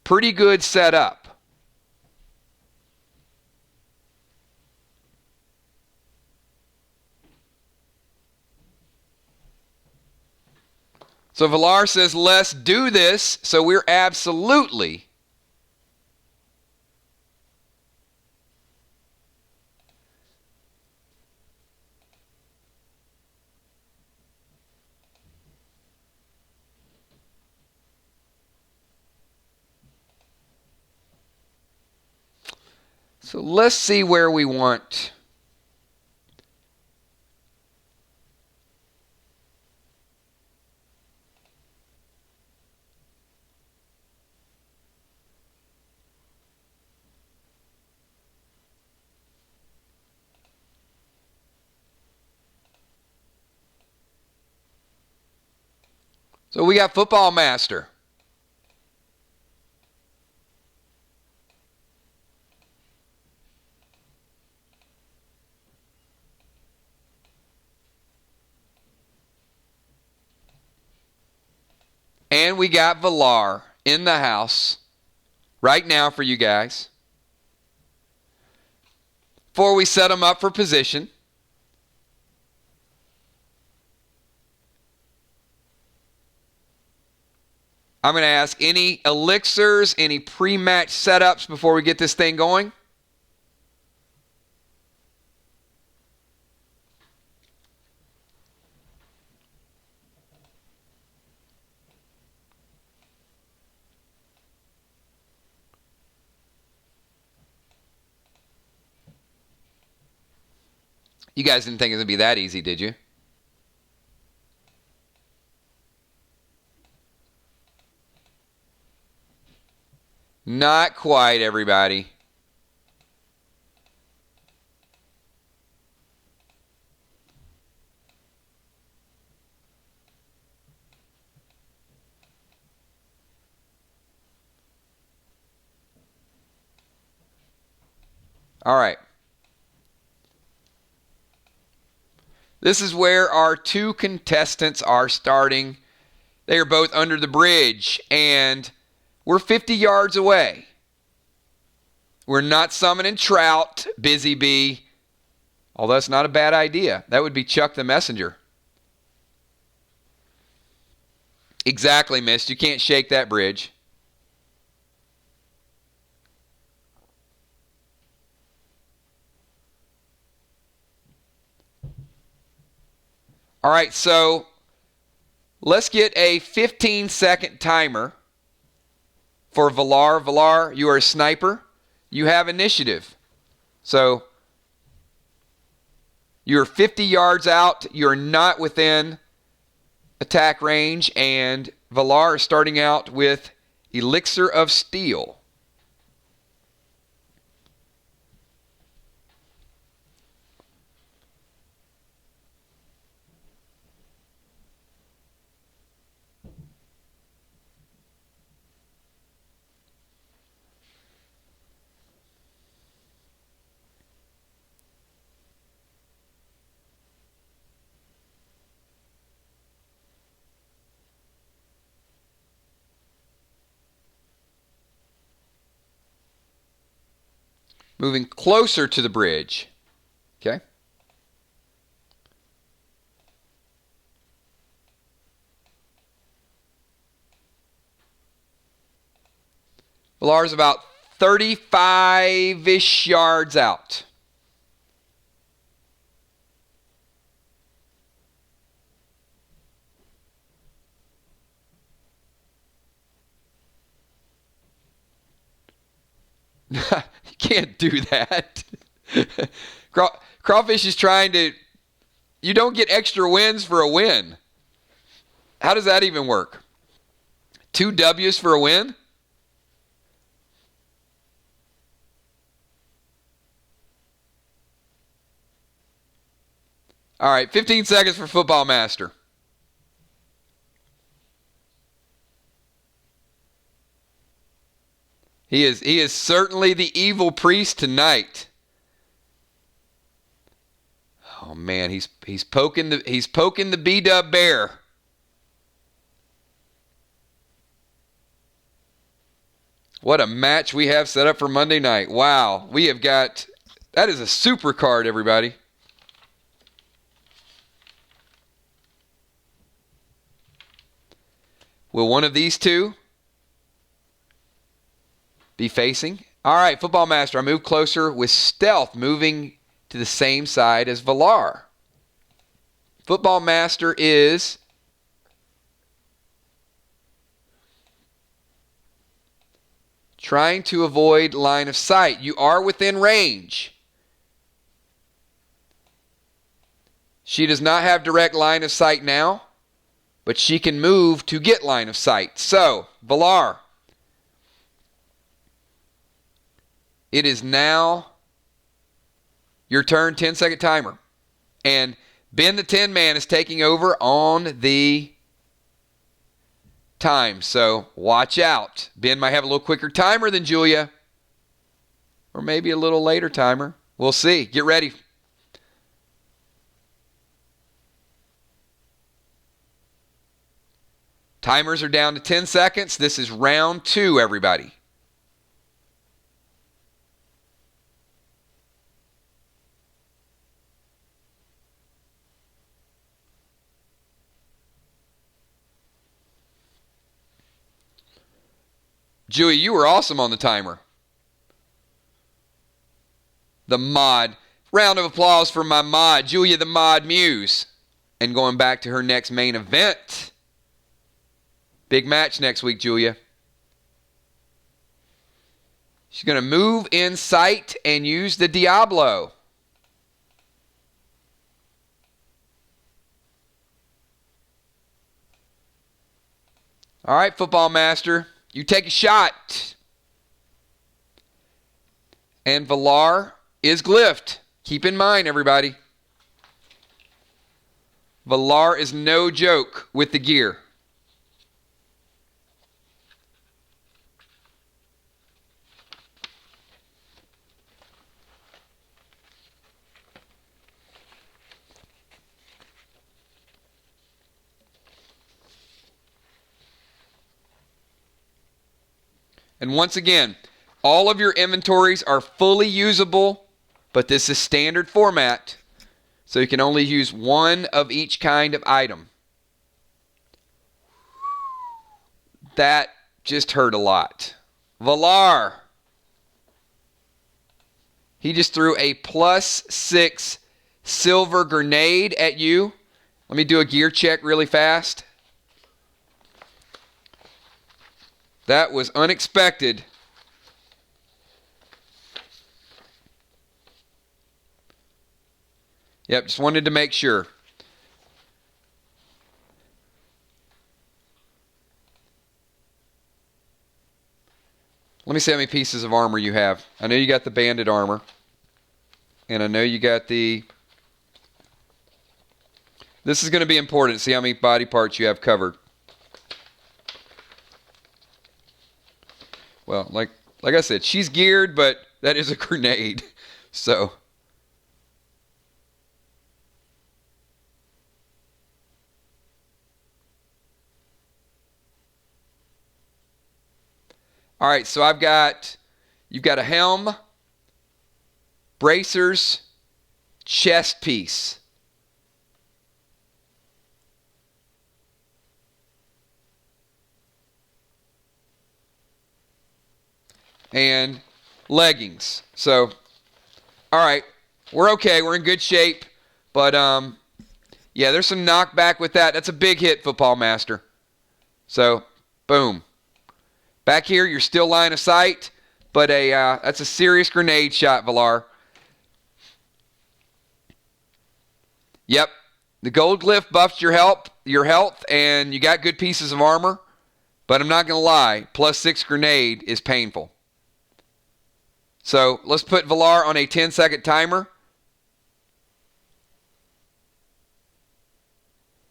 pretty good set up. So Valar says, let's do this. So we're absolutely So let's see where we want. So we got Football Master. And we got Valar in the house right now for you guys. Before we set them up for position. I'm going to ask any elixirs, any pre-match setups before we get this thing going. You guys didn't think it would be that easy, did you? Not quite, everybody. All right. This is where our two contestants are starting. They are both under the bridge, and we're 50 yards away. We're not summoning Trout, Busy Bee, although that's not a bad idea. That would be Chuck the Messenger. Exactly, Mist. You can't shake that bridge. All right, so let's get a 15-second timer for Valar. Valar, you are a sniper. You have initiative. So you're 50 yards out. You're not within attack range. And Valar is starting out with Elixir of Steel. Moving closer to the bridge. Okay. Valar's about 35-ish yards out. You can't do that. Crawfish is trying to... You don't get extra wins for a win. How does that even work? 2 W's for a win? All right, 15 seconds for Football Master. He is certainly the evil priest tonight. Oh man, he's poking the B-Dub bear. What a match we have set up for Monday night. Wow, we have got... That is a super card, everybody. Will one of these two be facing? All right, Football Master, I move closer with Stealth, moving to the same side as Valar. Football Master is trying to avoid line of sight. You are within range. She does not have direct line of sight now, but she can move to get line of sight. So, Valar, it is now your turn, 10-second timer. And Ben the Tin Man is taking over on the time. So watch out. Ben might have a little quicker timer than Julia. Or maybe a little later timer. We'll see. Get ready. Timers are down to 10 seconds. This is round 2, everybody. Julie, you were awesome on the timer. The mod. Round of applause for my mod, Julia the Mod Muse. And going back to her next main event. Big match next week, Julia. She's going to move in sight and use the Diablo. All right, Football Master. You take a shot. And Valar is glyphed. Keep in mind, everybody. Valar is no joke with the gear. And once again, all of your inventories are fully usable, but this is standard format, so you can only use one of each kind of item. That just hurt a lot. Valar. He just threw a +6 silver grenade at you. Let me do a gear check really fast. That was unexpected. Yep, just wanted to make sure. Let me see how many pieces of armor you have. I know you got the banded armor. And I know you got the... This is going to be important. See how many body parts you have covered. Well, like I said, she's geared, but that is a grenade. So... All right, so you've got a helm, bracers, chest piece. And leggings. So, all right, we're okay. We're in good shape. But, yeah, there's some knockback with that. That's a big hit, Football Master. So, boom. Back here, you're still line of sight, but that's a serious grenade shot, Valar. Yep, the gold glyph buffs your health, and you got good pieces of armor. But I'm not going to lie, +6 grenade is painful. So let's put Valar on a 10-second timer.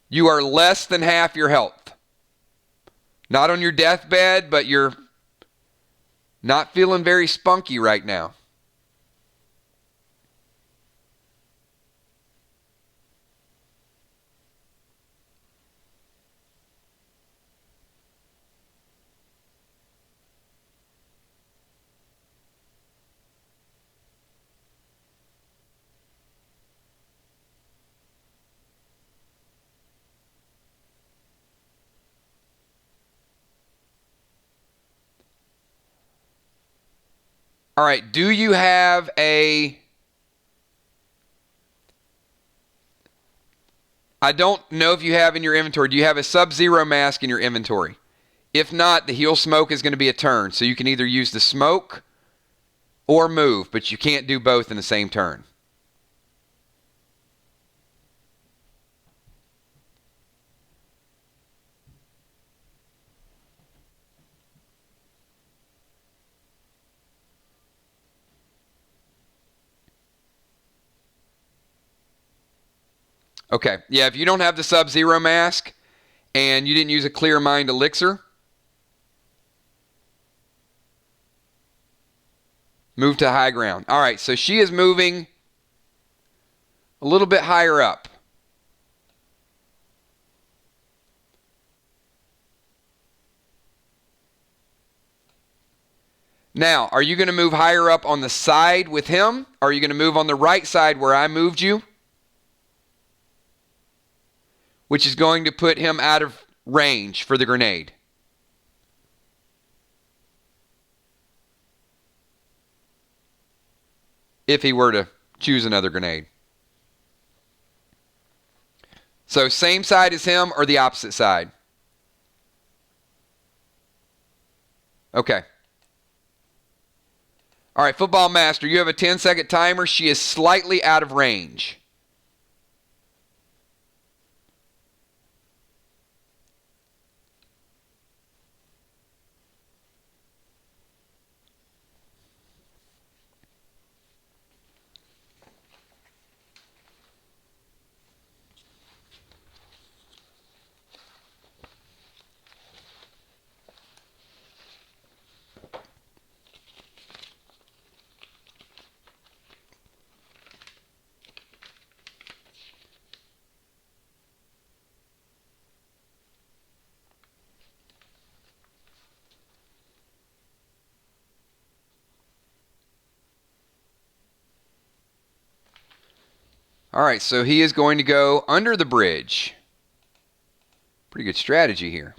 You are less than half your health. Not on your deathbed, but you're not feeling very spunky right now. All right, do you have a... I don't know if you have in your inventory. Do you have a Sub-Zero mask in your inventory? If not, the heal smoke is going to be a turn. So you can either use the smoke or move, but you can't do both in the same turn. Okay, yeah, if you don't have the Sub-Zero mask and you didn't use a Clear Mind elixir, move to high ground. All right, so she is moving a little bit higher up. Now, are you going to move higher up on the side with him? Or are you going to move on the right side where I moved you? Which is going to put him out of range for the grenade. If he were to choose another grenade. So same side as him or the opposite side? Okay. All right, Football Master, you have a 10-second timer. She is slightly out of range. All right, so he is going to go under the bridge. Pretty good strategy here.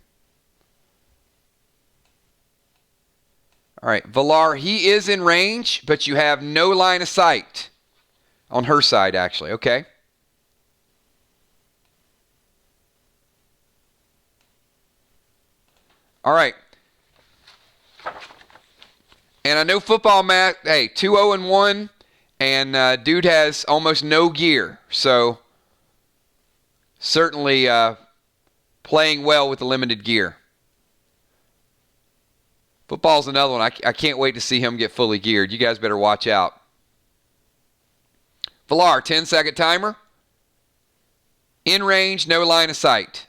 All right, Valar, he is in range, but you have no line of sight. On her side, actually. Okay. All right. And I know football, Matt, hey, 2-0-1, and dude has almost no gear. So, certainly playing well with the limited gear. Football's another one. I can't wait to see him get fully geared. You guys better watch out. Valar, 10-second timer. In range, no line of sight.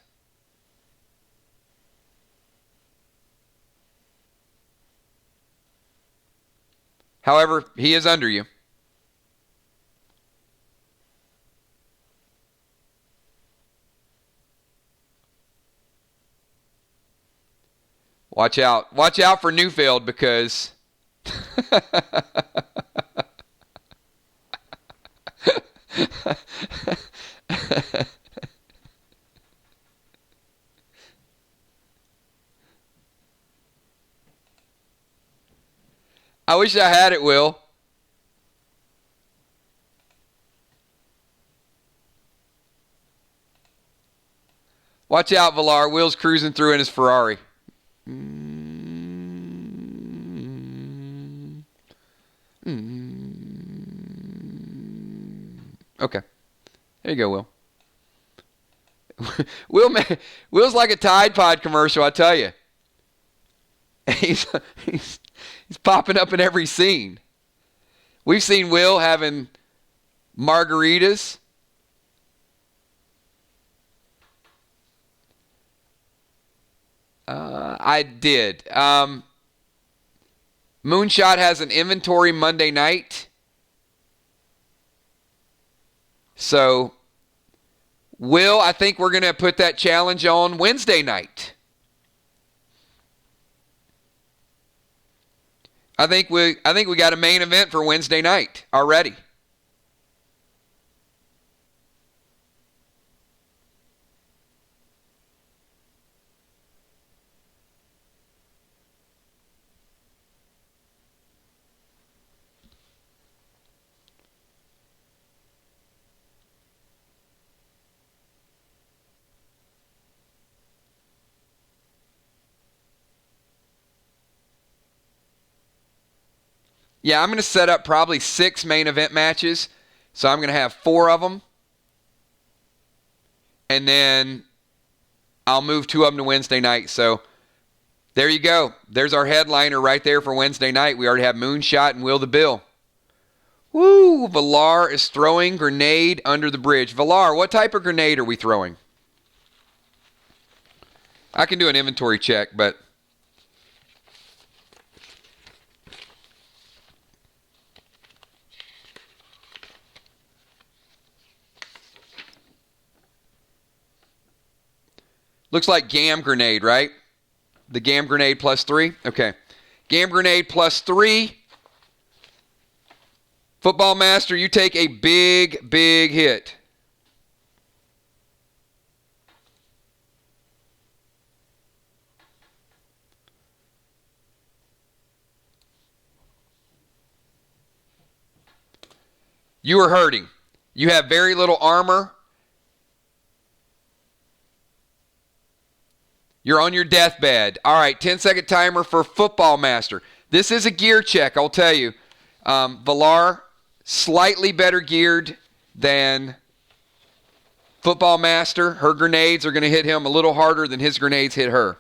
However, he is under you. Watch out. Watch out for Newfield because I wish I had it, Will. Watch out, Valar. Will's cruising through in his Ferrari. Okay. There you go, Will. Will's like a Tide Pod commercial, I tell you. He's popping up in every scene. We've seen Will having margaritas. I did. Moonshot has an inventory Monday night. So, Will, I think we're going to put that challenge on Wednesday night. I think we got a main event for Wednesday night already. Yeah, I'm going to set up probably 6 main event matches. So I'm going to have 4 of them. And then I'll move 2 of them to Wednesday night. So there you go. There's our headliner right there for Wednesday night. We already have Moonshot and Will the Bill. Woo! Valar is throwing grenade under the bridge. Valar, what type of grenade are we throwing? I can do an inventory check, but... Looks like Gam Grenade, right? The Gam Grenade +3? Okay. Gam Grenade +3. Football Master, you take a big, big hit. You are hurting. You have very little armor. You're on your deathbed. All right, 10-second timer for Football Master. This is a gear check, I'll tell you. Valar, slightly better geared than Football Master. Her grenades are going to hit him a little harder than his grenades hit her.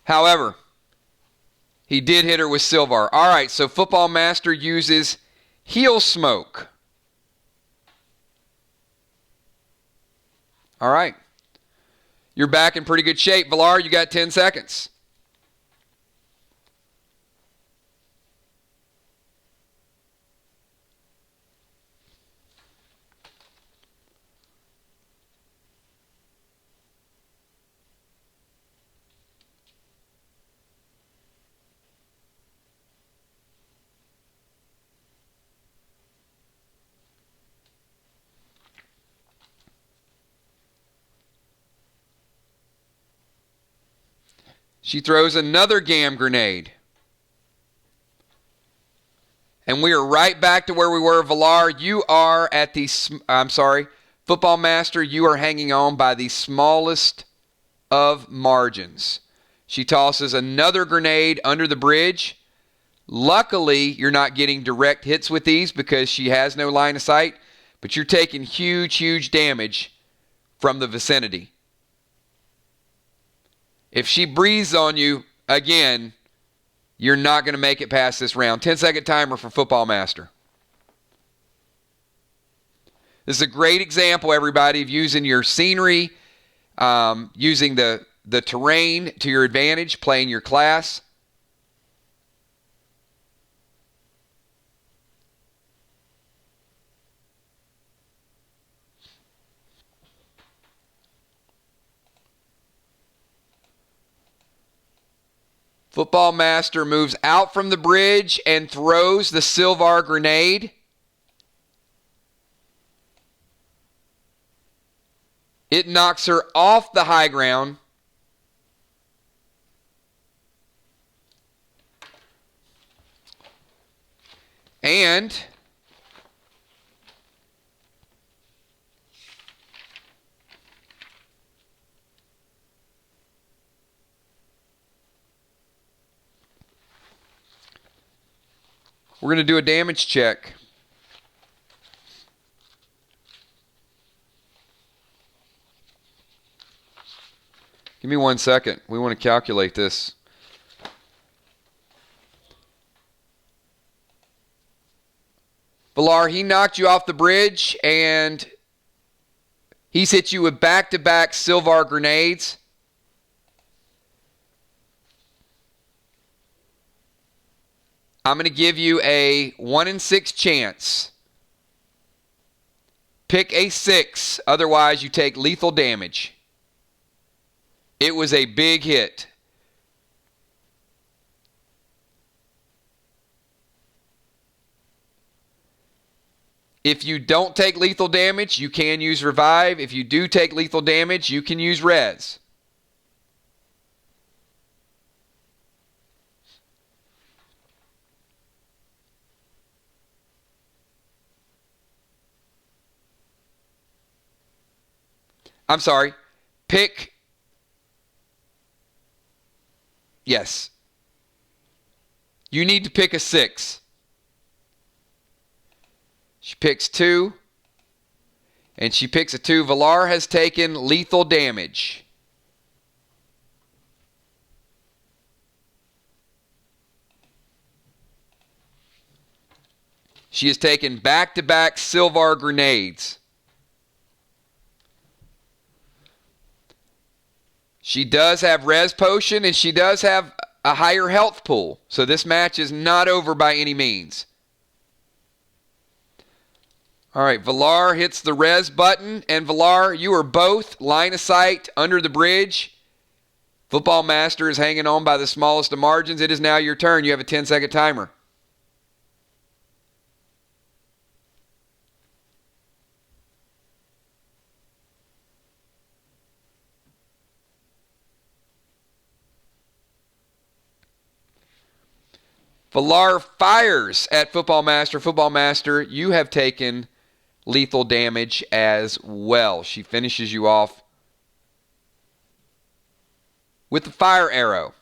However, he did hit her with Silvar. All right, so Football Master uses Heel Smoke. All right. You're back in pretty good shape. Valar, you got 10 seconds. She throws another gam grenade. And we are right back to where we were. Valar, you are at the, Football Master, you are hanging on by the smallest of margins. She tosses another grenade under the bridge. Luckily, you're not getting direct hits with these because she has no line of sight, but you're taking huge, huge damage from the vicinity. If she breathes on you again, you're not going to make it past this round. 10-second timer for Football Master. This is a great example, everybody, of using your scenery, using the terrain to your advantage, playing your class. Football Master moves out from the bridge and throws the Silvar grenade. It knocks her off the high ground. And we're going to do a damage check. Give me 1 second. We want to calculate this. Valar, he knocked you off the bridge, and he's hit you with back-to-back Silvar grenades. I'm going to give you a 1 in 6 chance. Pick a 6, otherwise you take lethal damage. It was a big hit. If you don't take lethal damage, you can use revive. If you do take lethal damage, you can use res. I'm sorry. Pick. Yes. You need to pick a 6. She picks 2. And she picks a 2. Valar has taken lethal damage. She has taken back-to-back Silvar grenades. She does have res potion, and she does have a higher health pool. So this match is not over by any means. All right, Valar hits the res button, and Valar, you are both line of sight under the bridge. Football Master is hanging on by the smallest of margins. It is now your turn. You have a 10-second timer. Valar fires at Football Master. Football Master, you have taken lethal damage as well. She finishes you off with the fire arrow.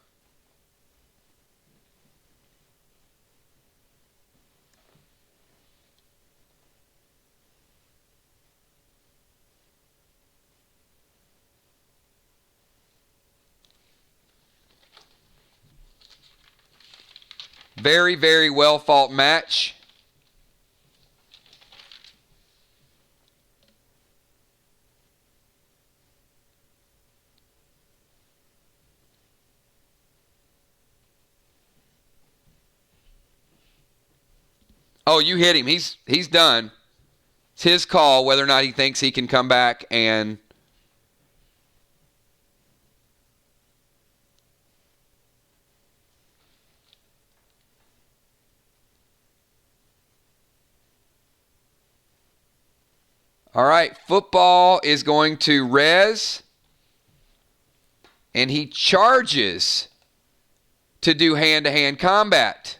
Very, very well fought match. Oh, you hit him. He's done. It's his call whether or not he thinks he can come back and all right, Football is going to res, and he charges to do hand-to-hand combat.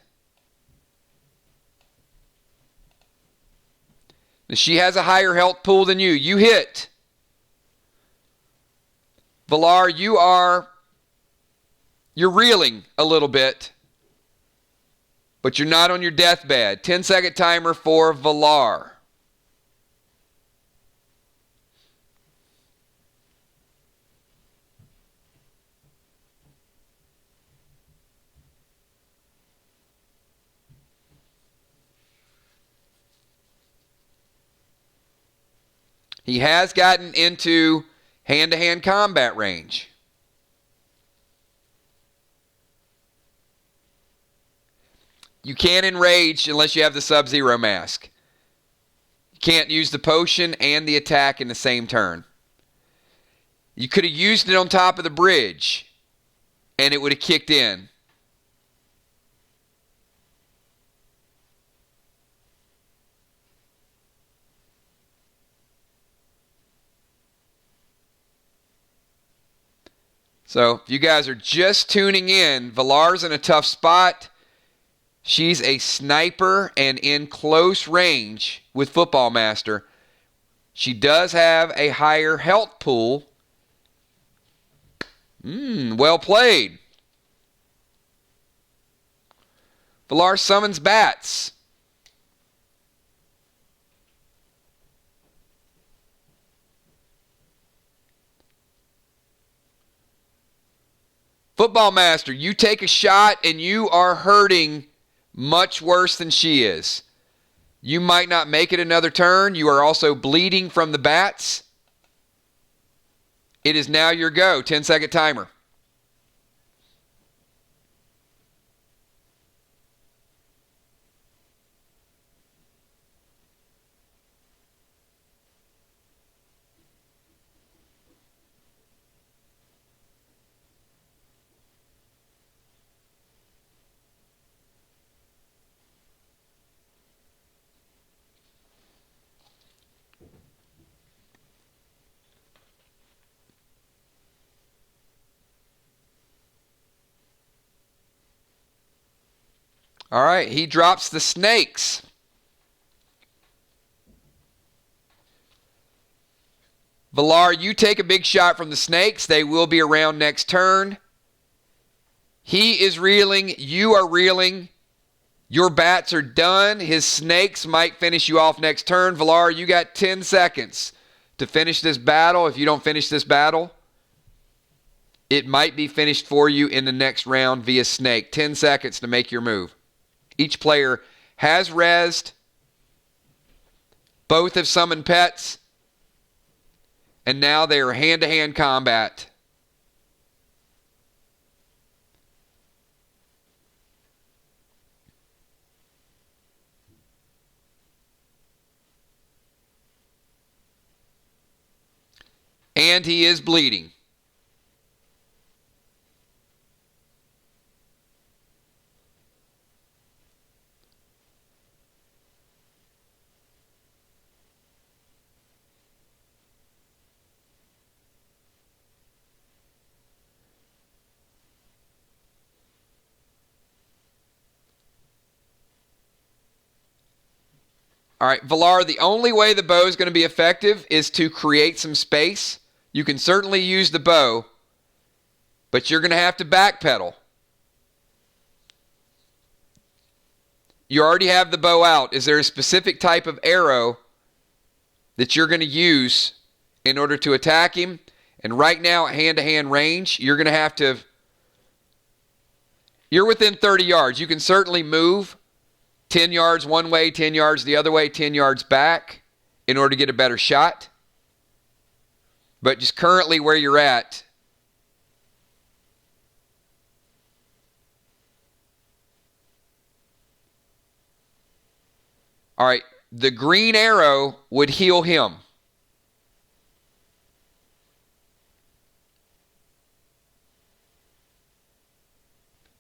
Now, she has a higher health pool than you. You hit. Valar, you're reeling a little bit, but you're not on your deathbed. 10-second timer for Valar. He has gotten into hand-to-hand combat range. You can't enrage unless you have the Sub-Zero mask. You can't use the potion and the attack in the same turn. You could have used it on top of the bridge, and it would have kicked in. So, if you guys are just tuning in, Valar's in a tough spot. She's a sniper and in close range with Football Master. She does have a higher health pool. Well played. Valar summons bats. Football Master, you take a shot and you are hurting much worse than she is. You might not make it another turn. You are also bleeding from the bats. It is now your go. 10-second timer. All right, he drops the snakes. Valar, you take a big shot from the snakes. They will be around next turn. He is reeling. You are reeling. Your bats are done. His snakes might finish you off next turn. Valar, you got 10 seconds to finish this battle. If you don't finish this battle, it might be finished for you in the next round via snake. 10 seconds to make your move. Each player has rezzed. Both have summoned pets. And now they are hand-to-hand combat. And he is bleeding. All right, Valar, the only way the bow is going to be effective is to create some space. You can certainly use the bow, but you're going to have to backpedal. You already have the bow out. Is there a specific type of arrow that you're going to use in order to attack him? And right now, at hand-to-hand range, you're going to have to... You're within 30 yards. You can certainly move 10 yards one way, 10 yards the other way, 10 yards back in order to get a better shot. But just currently where you're at, all right, the green arrow would heal him.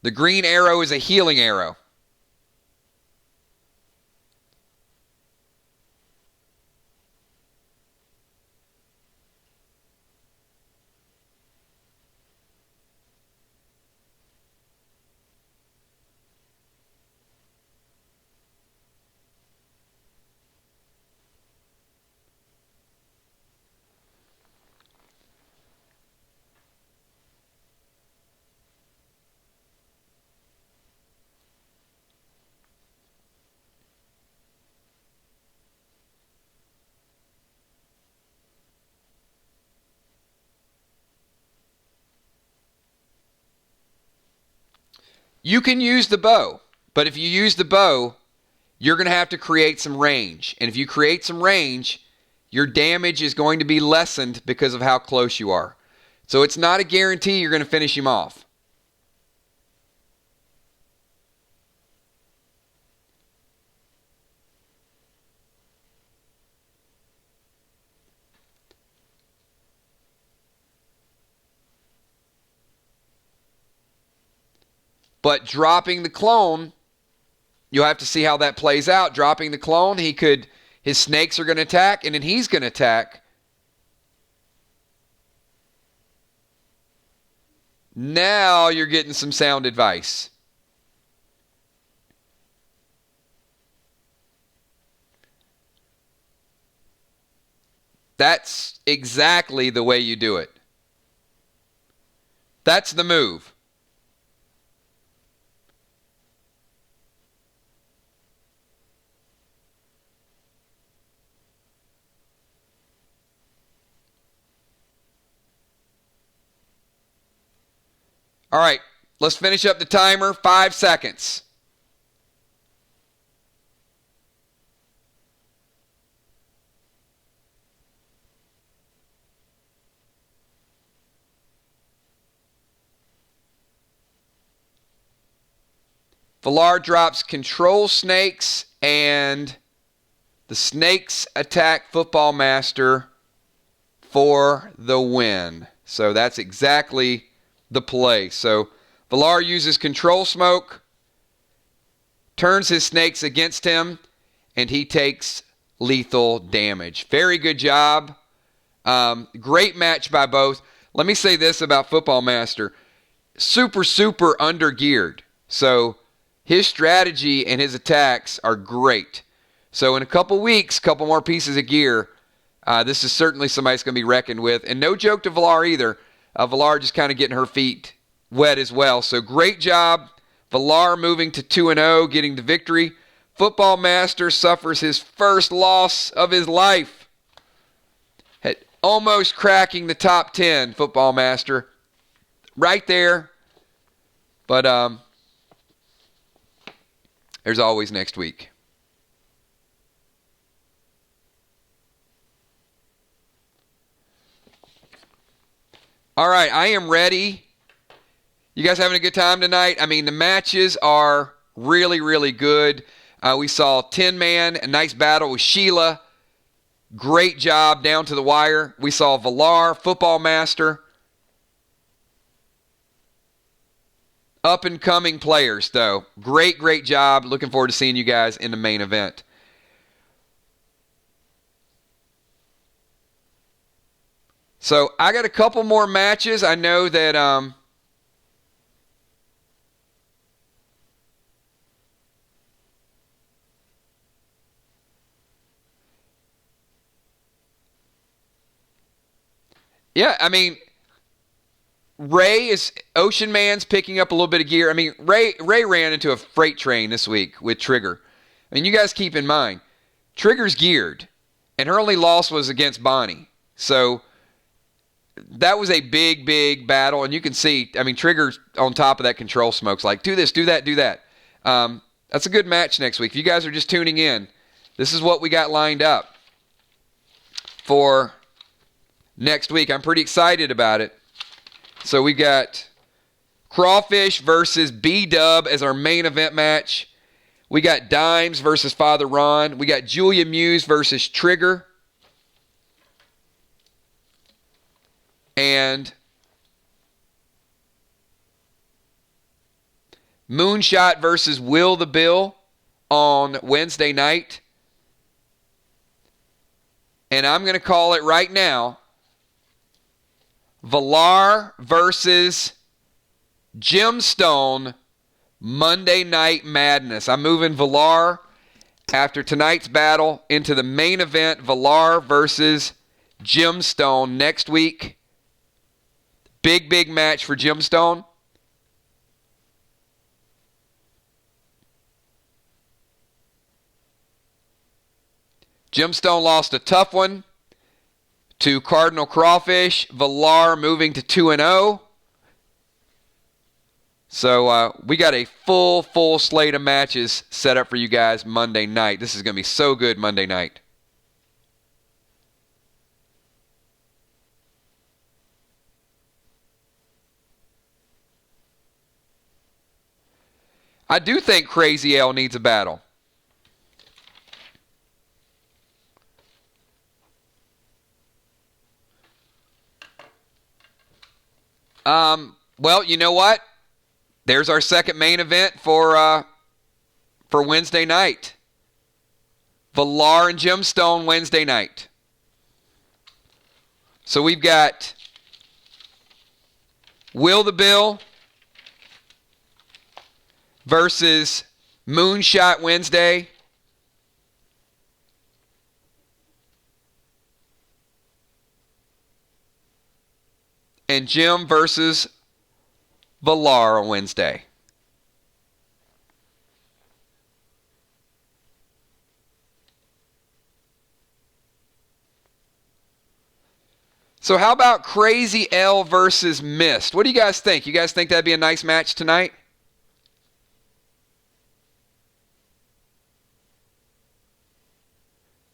The green arrow is a healing arrow. You can use the bow, but if you use the bow, you're going to have to create some range. And if you create some range, your damage is going to be lessened because of how close you are. So it's not a guarantee you're going to finish him off. But dropping the clone, you'll have to see how that plays out. Dropping the clone, his snakes are going to attack, and then he's going to attack. Now you're getting some sound advice. That's exactly the way you do it. That's the move. All right, let's finish up the timer. 5 seconds. Valar drops control snakes, and the snakes attack Football Master for the win. So that's exactly the play. So Valar uses control smoke, turns his snakes against him, and he takes lethal damage. Very good job. Great match by both. Let me say this about Football Master. Super under-geared. So his strategy and his attacks are great. So in a couple weeks, couple more pieces of gear, this is certainly somebody that's going to be reckoned with. And no joke to Valar either. Valar just kind of getting her feet wet as well. So great job. Valar moving to 2-0, getting the victory. Football Master suffers his first loss of his life. Almost cracking the top 10, Football Master. Right there. But there's always next week. All right, I am ready. You guys having a good time tonight? I mean, the matches are really, really good. We saw 10-man, a nice battle with Sheila. Great job down to the wire. We saw Valar, Football Master. Up-and-coming players, though. Great job. Looking forward to seeing you guys in the main event. So I got a couple more matches. I know that yeah, I mean, Ocean Man's picking up a little bit of gear. I mean, Ray ran into a freight train this week with Trigger. I mean, you guys keep in mind, Trigger's geared, and her only loss was against Bonnie. So that was a big battle, and you can see, I mean, Trigger's on top of that control smoke's like, do this, do that, do that. That's a good match next week. If you guys are just tuning in, this is what we got lined up for next week. I'm pretty excited about it. So we got Crawfish versus B-Dub as our main event match. We got Dimes versus Father Ron. We got Julia Muse versus Trigger. And Moonshot versus Will the Bill on Wednesday night. And I'm going to call it right now, Valar versus Gemstone Monday Night Madness. I'm moving Valar after tonight's battle into the main event, Valar versus Gemstone next week. Big match for Gemstone. Gemstone lost a tough one to Cardinal Crawfish. Valar moving to 2-0. So we got a full slate of matches set up for you guys Monday night. This is going to be so good Monday night. I do think Crazy L needs a battle. Well, you know what? There's our second main event for Wednesday night. Valar and Gemstone Wednesday night. So we've got Will the Bill versus Moonshot Wednesday. And Jim versus Valar on Wednesday. So how about Crazy L versus Mist? What do you guys think? You guys think that'd be a nice match tonight?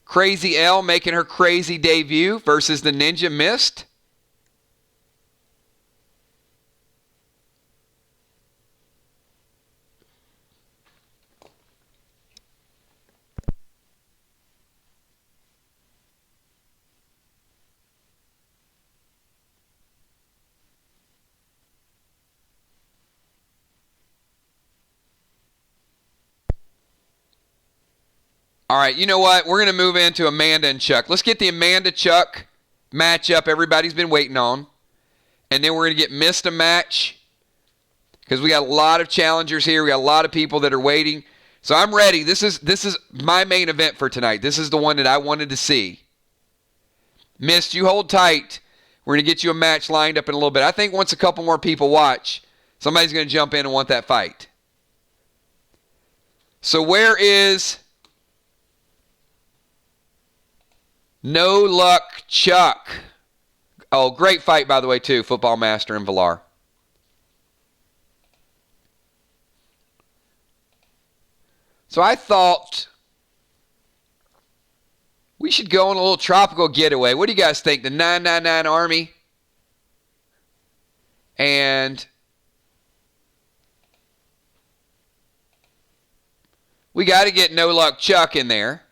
Crazy L making her crazy debut versus the Ninja Mist. All right, you know what? We're going to move into Amanda and Chuck. Let's get the Amanda-Chuck matchup everybody's been waiting on. And then we're going to get Mist a match because we got a lot of challengers here. We got a lot of people that are waiting. So I'm ready. This is my main event for tonight. This is the one that I wanted to see. Mist, you hold tight. We're going to get you a match lined up in a little bit. I think once a couple more people watch, somebody's going to jump in and want that fight. So where is No Luck Chuck? Oh, great fight, by the way, too. Football Master and Valar. So I thought we should go on a little tropical getaway. What do you guys think? The 999 Army and we got to get No Luck Chuck in there.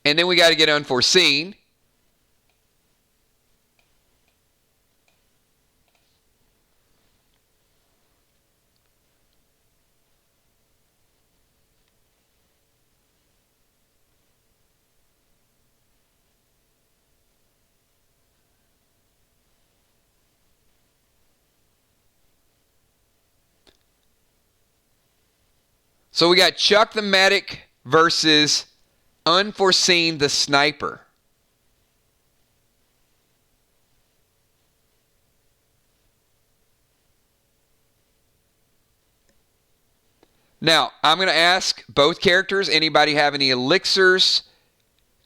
And then we got to get Unforeseen. So we got Chuck the Medic versus Unforeseen the Sniper. Now, I'm going to ask both characters, anybody have any elixirs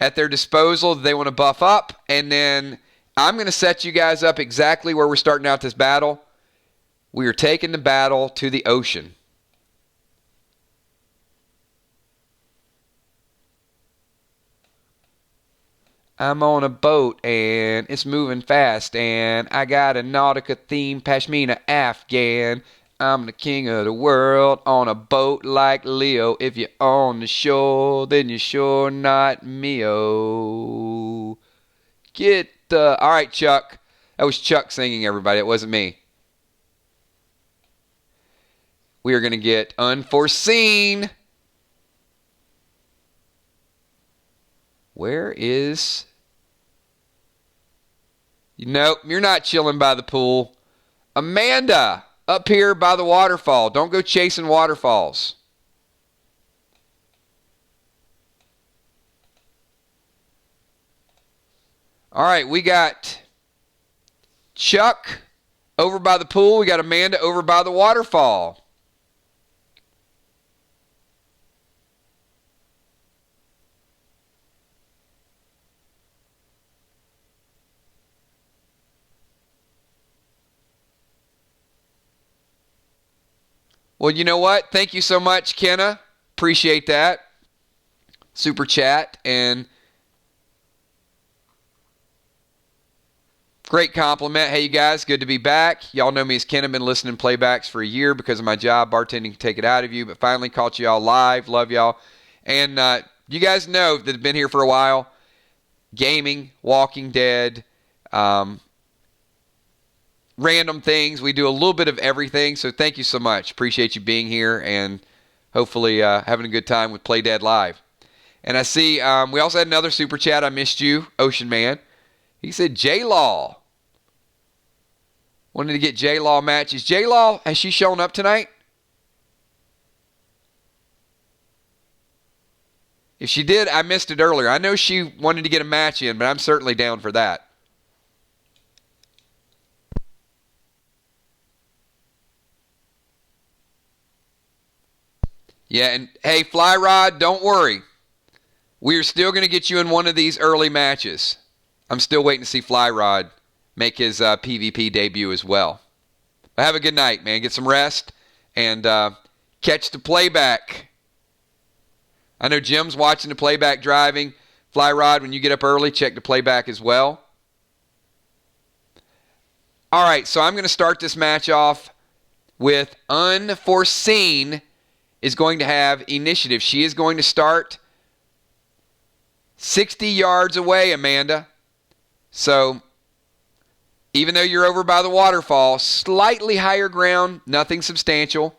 at their disposal that they want to buff up? And then I'm going to set you guys up exactly where we're starting out this battle. We are taking the battle to the ocean. I'm on a boat and it's moving fast and I got a Nautica themed Pashmina Afghan. I'm the king of the world on a boat like Leo. If you're on the shore, then you're sure not me-o. Get the... All right, Chuck. That was Chuck singing, everybody. It wasn't me. We are going to get Unforeseen. Where is... Nope, you're not chilling by the pool. Amanda, up here by the waterfall. Don't go chasing waterfalls. All right, we got Chuck over by the pool. We got Amanda over by the waterfall. Well, you know what? Thank you so much, Kenna. Appreciate that. Super chat and great compliment. Hey, you guys, good to be back. Y'all know me as Ken. I've been listening to playbacks for a year because of my job. Bartending can take it out of you, but finally caught y'all live. Love y'all. And you guys know that have been here for a while. Gaming, Walking Dead, random things. We do a little bit of everything, so thank you so much. Appreciate you being here and hopefully having a good time with Play Dead Live. And I see we also had another super chat. I missed you, Ocean Man. He said J-Law. Wanted to get J-Law matches. J-Law, has she shown up tonight? If she did, I missed it earlier. I know she wanted to get a match in, but I'm certainly down for that. Yeah, and hey, Fly Rod, don't worry. We are still going to get you in one of these early matches. I'm still waiting to see Fly Rod make his PvP debut as well. But have a good night, man. Get some rest and catch the playback. I know Jim's watching the playback driving. Fly Rod, when you get up early, check the playback as well. All right, so I'm going to start this match off with Unforeseen is going to have initiative. She is going to start 60 yards away, Amanda. So even though you're over by the waterfall, slightly higher ground, nothing substantial.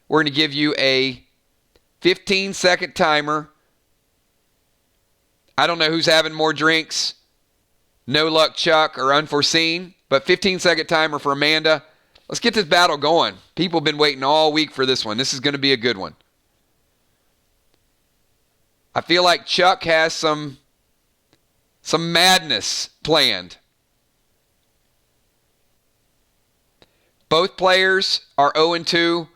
We're going to give you a 15-second timer. I don't know who's having more drinks, No Luck Chuck or Unforeseen, but 15-second timer for Amanda. Let's get this battle going. People have been waiting all week for this one. This is going to be a good one. I feel like Chuck has some madness planned. Both players are 0-2,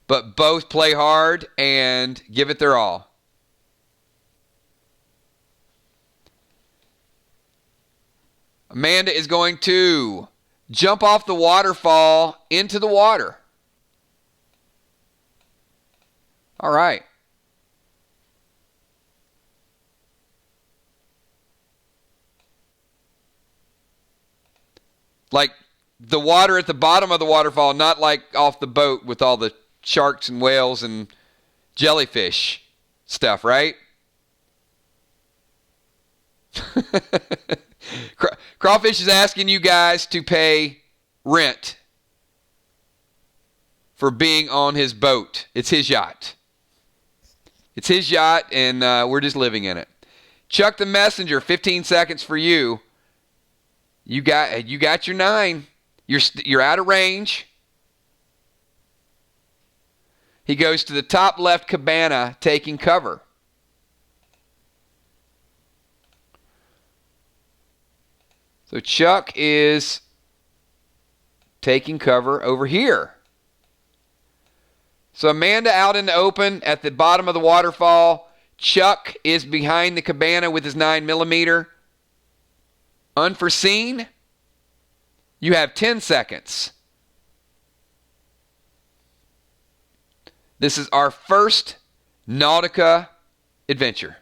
but both play hard and give it their all. Amanda is going to jump off the waterfall into the water. All right. Like the water at the bottom of the waterfall, not like off the boat with all the sharks and whales and jellyfish stuff, right? Crawfish is asking you guys to pay rent for being on his boat. It's his yacht. It's his yacht, and we're just living in it. Chuck the Messenger, 15 seconds for you. You got your 9. You're out of range. He goes to the top left cabana, taking cover. So Chuck is taking cover over here. So Amanda out in the open at the bottom of the waterfall. Chuck is behind the cabana with his 9mm. Unforeseen, you have 10 seconds. This is our first Nautica adventure.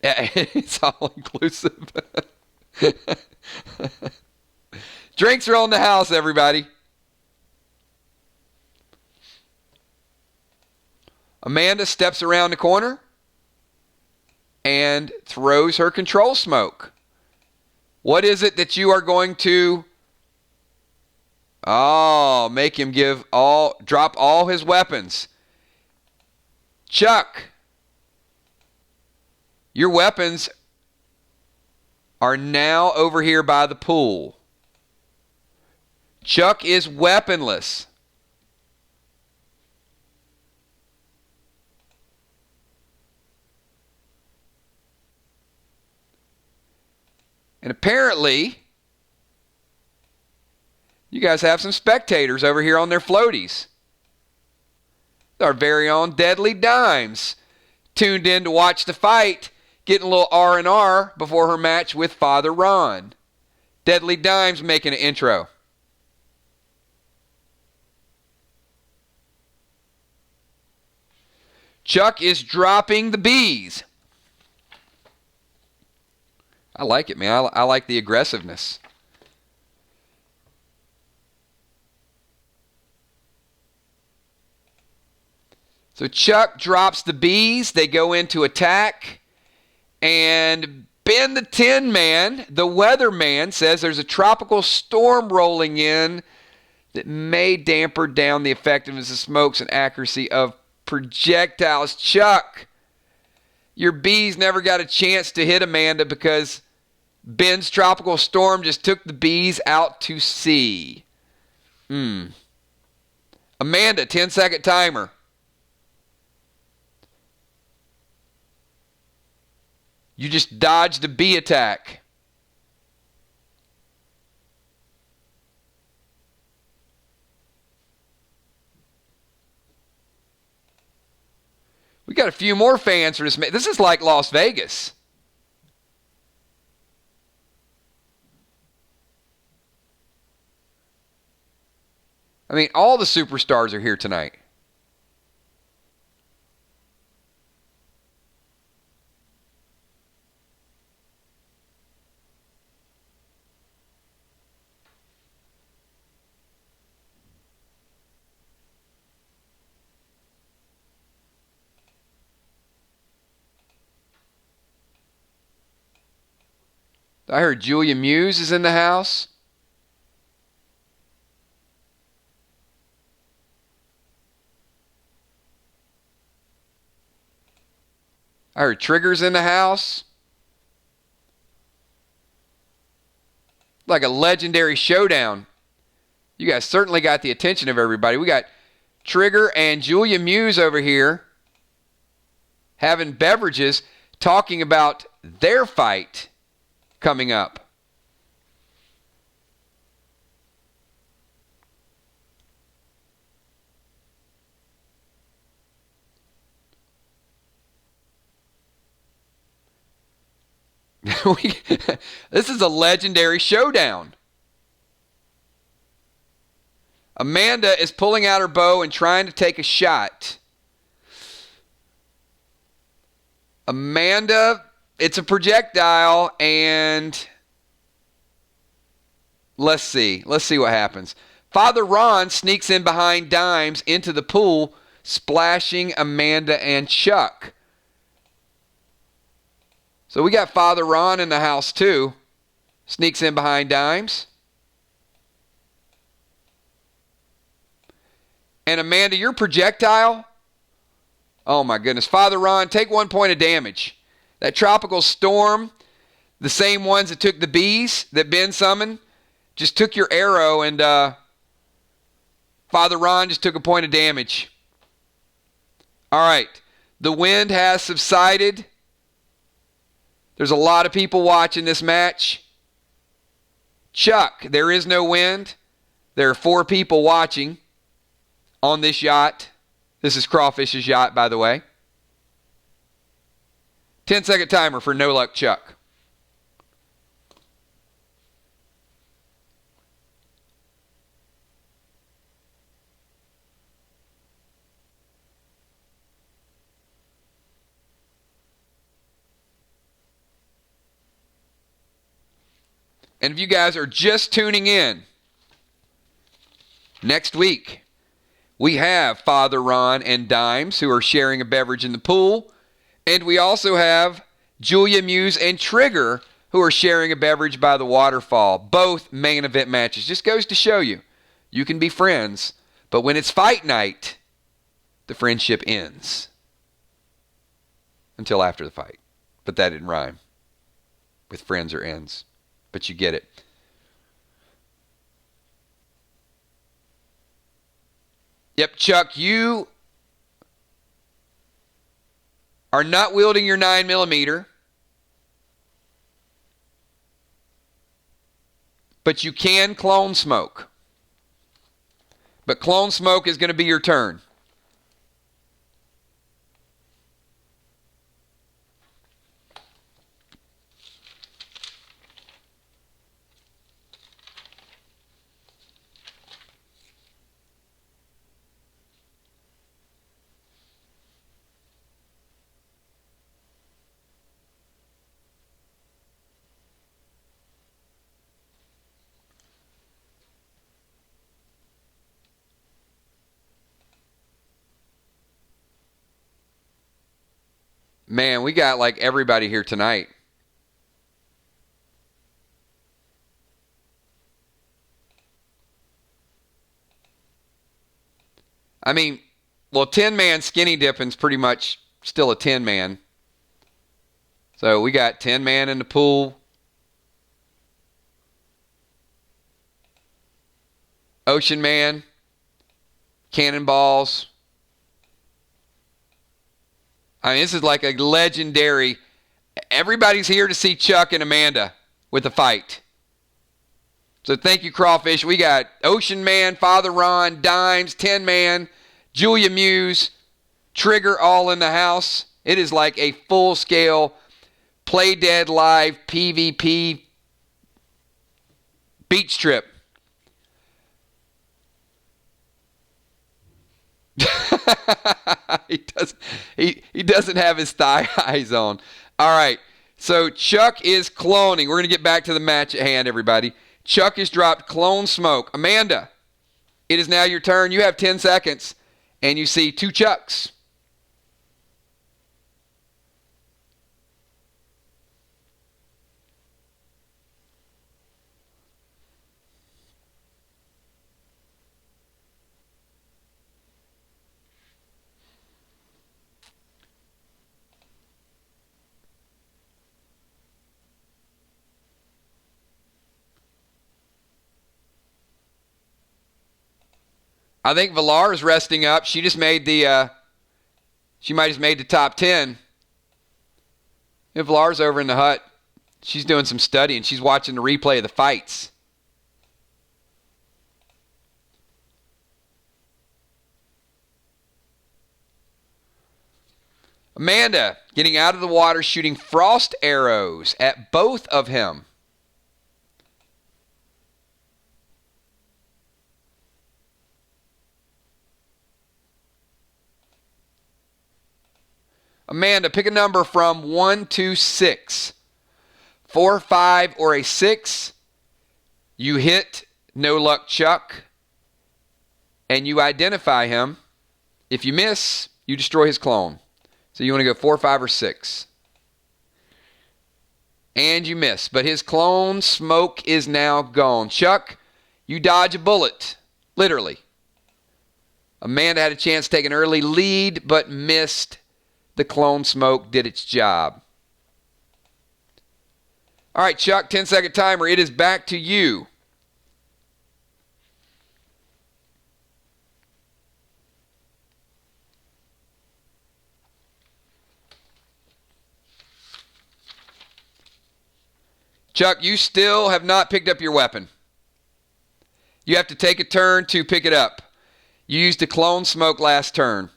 It's all inclusive. Drinks are on the house, everybody. Amanda steps around the corner and throws her control smoke. What is it that you are going to make him drop all his weapons? Chuck, your weapons are now over here by the pool. Chuck is weaponless. And apparently, you guys have some spectators over here on their floaties. Our very own Deadly Dimes tuned in to watch the fight, getting a little R&R before her match with Father Ron. Deadly Dimes making an intro. Chuck is dropping the bees. I like it, man. I like the aggressiveness. So Chuck drops the bees. They go into attack. And Ben the Tin Man, the weatherman, says there's a tropical storm rolling in that may damper down the effectiveness of smokes and accuracy of projectiles. Chuck, your bees never got a chance to hit Amanda because Ben's tropical storm just took the bees out to sea. Amanda, 10-second timer. You just dodged a bee attack. We got a few more fans for this. This is like Las Vegas. I mean, all the superstars are here tonight. I heard Julia Muse is in the house. I heard Trigger's in the house. Like a legendary showdown. You guys certainly got the attention of everybody. We got Trigger and Julia Muse over here having beverages, talking about their fight coming up. This is a legendary showdown. Amanda is pulling out her bow and trying to take a shot. Amanda, it's a projectile, and let's see what happens. Father Ron sneaks in behind Dimes into the pool, splashing Amanda and Chuck. So we got Father Ron in the house too. Sneaks in behind Dimes. And Amanda, your projectile, oh my goodness. Father Ron, take 1 point of damage. That tropical storm, the same ones that took the bees that Ben summoned, just took your arrow, and Father Ron just took a point of damage. All right. The wind has subsided. There's a lot of people watching this match. Chuck, there is no wind. There are 4 people watching on this yacht. This is Crawfish's yacht, by the way. 10-second timer for No Luck Chuck. And if you guys are just tuning in, next week we have Father Ron and Dimes who are sharing a beverage in the pool. And we also have Julia Muse and Trigger who are sharing a beverage by the waterfall. Both main event matches. Just goes to show you, you can be friends, but when it's fight night, the friendship ends. Until after the fight. But that didn't rhyme with friends or ends. But you get it. Yep, Chuck, you are not wielding your 9mm, but you can clone smoke. But clone smoke is going to be your turn. Man, we got like everybody here tonight. I mean, well, 10-man skinny dipping's pretty much still a 10-man. So we got 10-man in the pool. Ocean Man. Cannonballs. I mean, this is like a legendary. Everybody's here to see Chuck and Amanda with the fight. So thank you, Crawfish. We got Ocean Man, Father Ron, Dimes, 10-man, Julia Muse, Trigger all in the house. It is like a full-scale Play Dead Live PvP beach trip. He doesn't have his thigh highs on. All right. So Chuck is cloning. We're going to get back to the match at hand, everybody. Chuck has dropped clone smoke. Amanda, it is now your turn. You have 10 seconds, and you see 2 Chucks. I think Valar is resting up. She just made the, she might have made the top 10. If Valar's over in the hut, she's doing some studying. She's watching the replay of the fights. Amanda getting out of the water, shooting frost arrows at both of him. Amanda, pick a number from 1 to 6. 4, 5, or a 6. You hit No Luck Chuck, and you identify him. If you miss, you destroy his clone. So you want to go 4, 5, or 6. And you miss. But his clone smoke is now gone. Chuck, you dodge a bullet. Literally. Amanda had a chance to take an early lead, but missed. The clone smoke did its job. All right, Chuck, 10-second timer. It is back to you. Chuck, you still have not picked up your weapon. You have to take a turn to pick it up. You used the clone smoke last turn.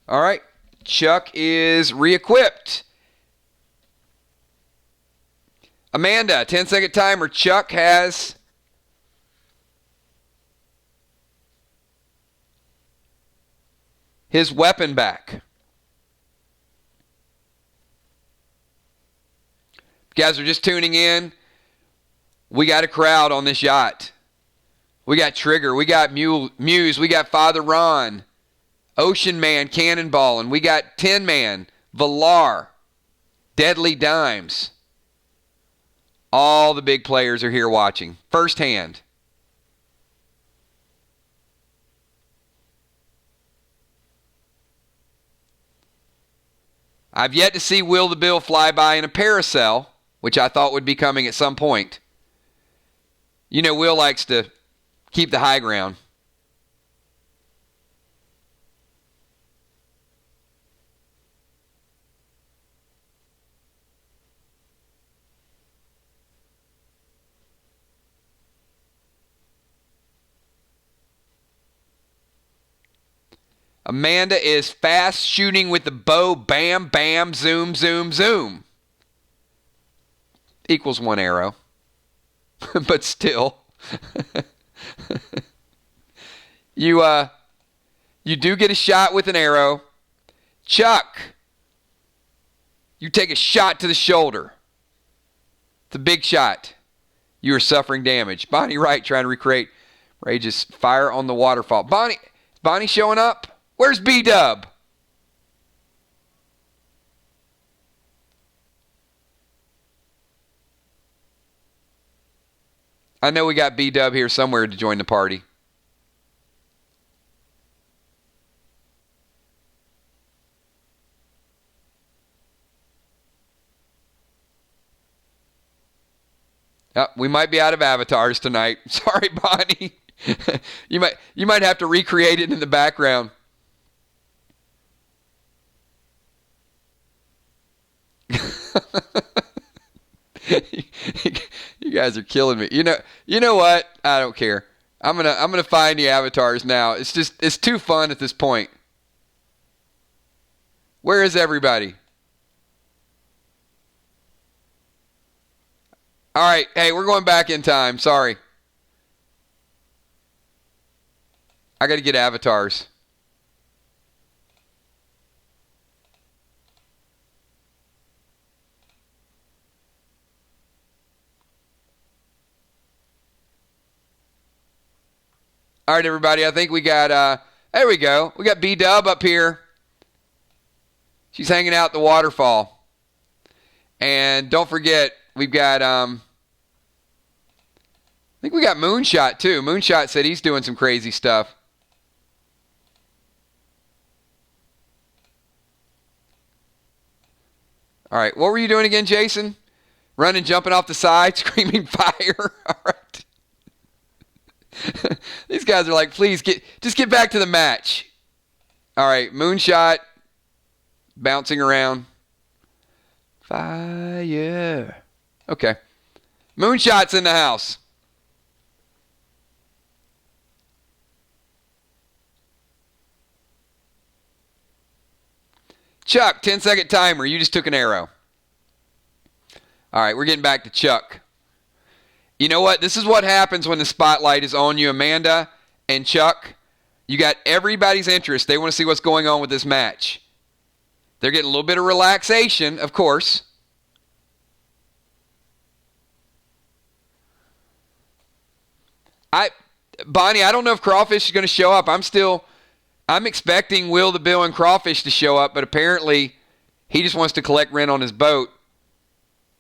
All right, Chuck is re-equipped. Amanda, 10-second timer. Chuck has his weapon back. If you guys are just tuning in, we got a crowd on this yacht. We got Trigger, we got Muse, we got Father Ron, Ocean Man, Cannonball, and we got 10-man, Valar, Deadly Dimes. All the big players are here watching, firsthand. I've yet to see Will the Bill fly by in a parasail, which I thought would be coming at some point. You know, Will likes to keep the high ground. Amanda is fast shooting with the bow. Bam, bam, zoom, zoom, zoom. Equals 1 arrow. but still. You do get a shot with an arrow. Chuck, you take a shot to the shoulder. It's a big shot. You are suffering damage. Bonnie Wright trying to recreate Rage's fire on the waterfall. Bonnie showing up? Where's B-Dub? I know we got B-Dub here somewhere to join the party. We might be out of avatars tonight. Sorry, Bonnie. You might have to recreate it in the background. You guys are killing me. You know what? I don't care. I'm gonna find the avatars now. It's too fun at this point. Where is everybody? All right, hey, we're going back in time. Sorry. I got to get avatars. All right, everybody. I think we got, there we go. We got B-Dub up here. She's hanging out at the waterfall. And don't forget, we've got, I think we got Moonshot, too. Moonshot said he's doing some crazy stuff. All right, what were you doing again, Jason? Running, jumping off the side, screaming fire. All right. These guys are like, please, just get back to the match. All right, Moonshot, bouncing around. Fire. Okay. Moonshot's in the house. Chuck, 10-second timer. You just took an arrow. All right, we're getting back to Chuck. You know what? This is what happens when the spotlight is on you, Amanda and Chuck. You got everybody's interest. They want to see what's going on with this match. They're getting a little bit of relaxation, of course. Bonnie, I don't know if Crawfish is going to show up. I'm expecting Will the Bill and Crawfish to show up, but apparently he just wants to collect rent on his boat.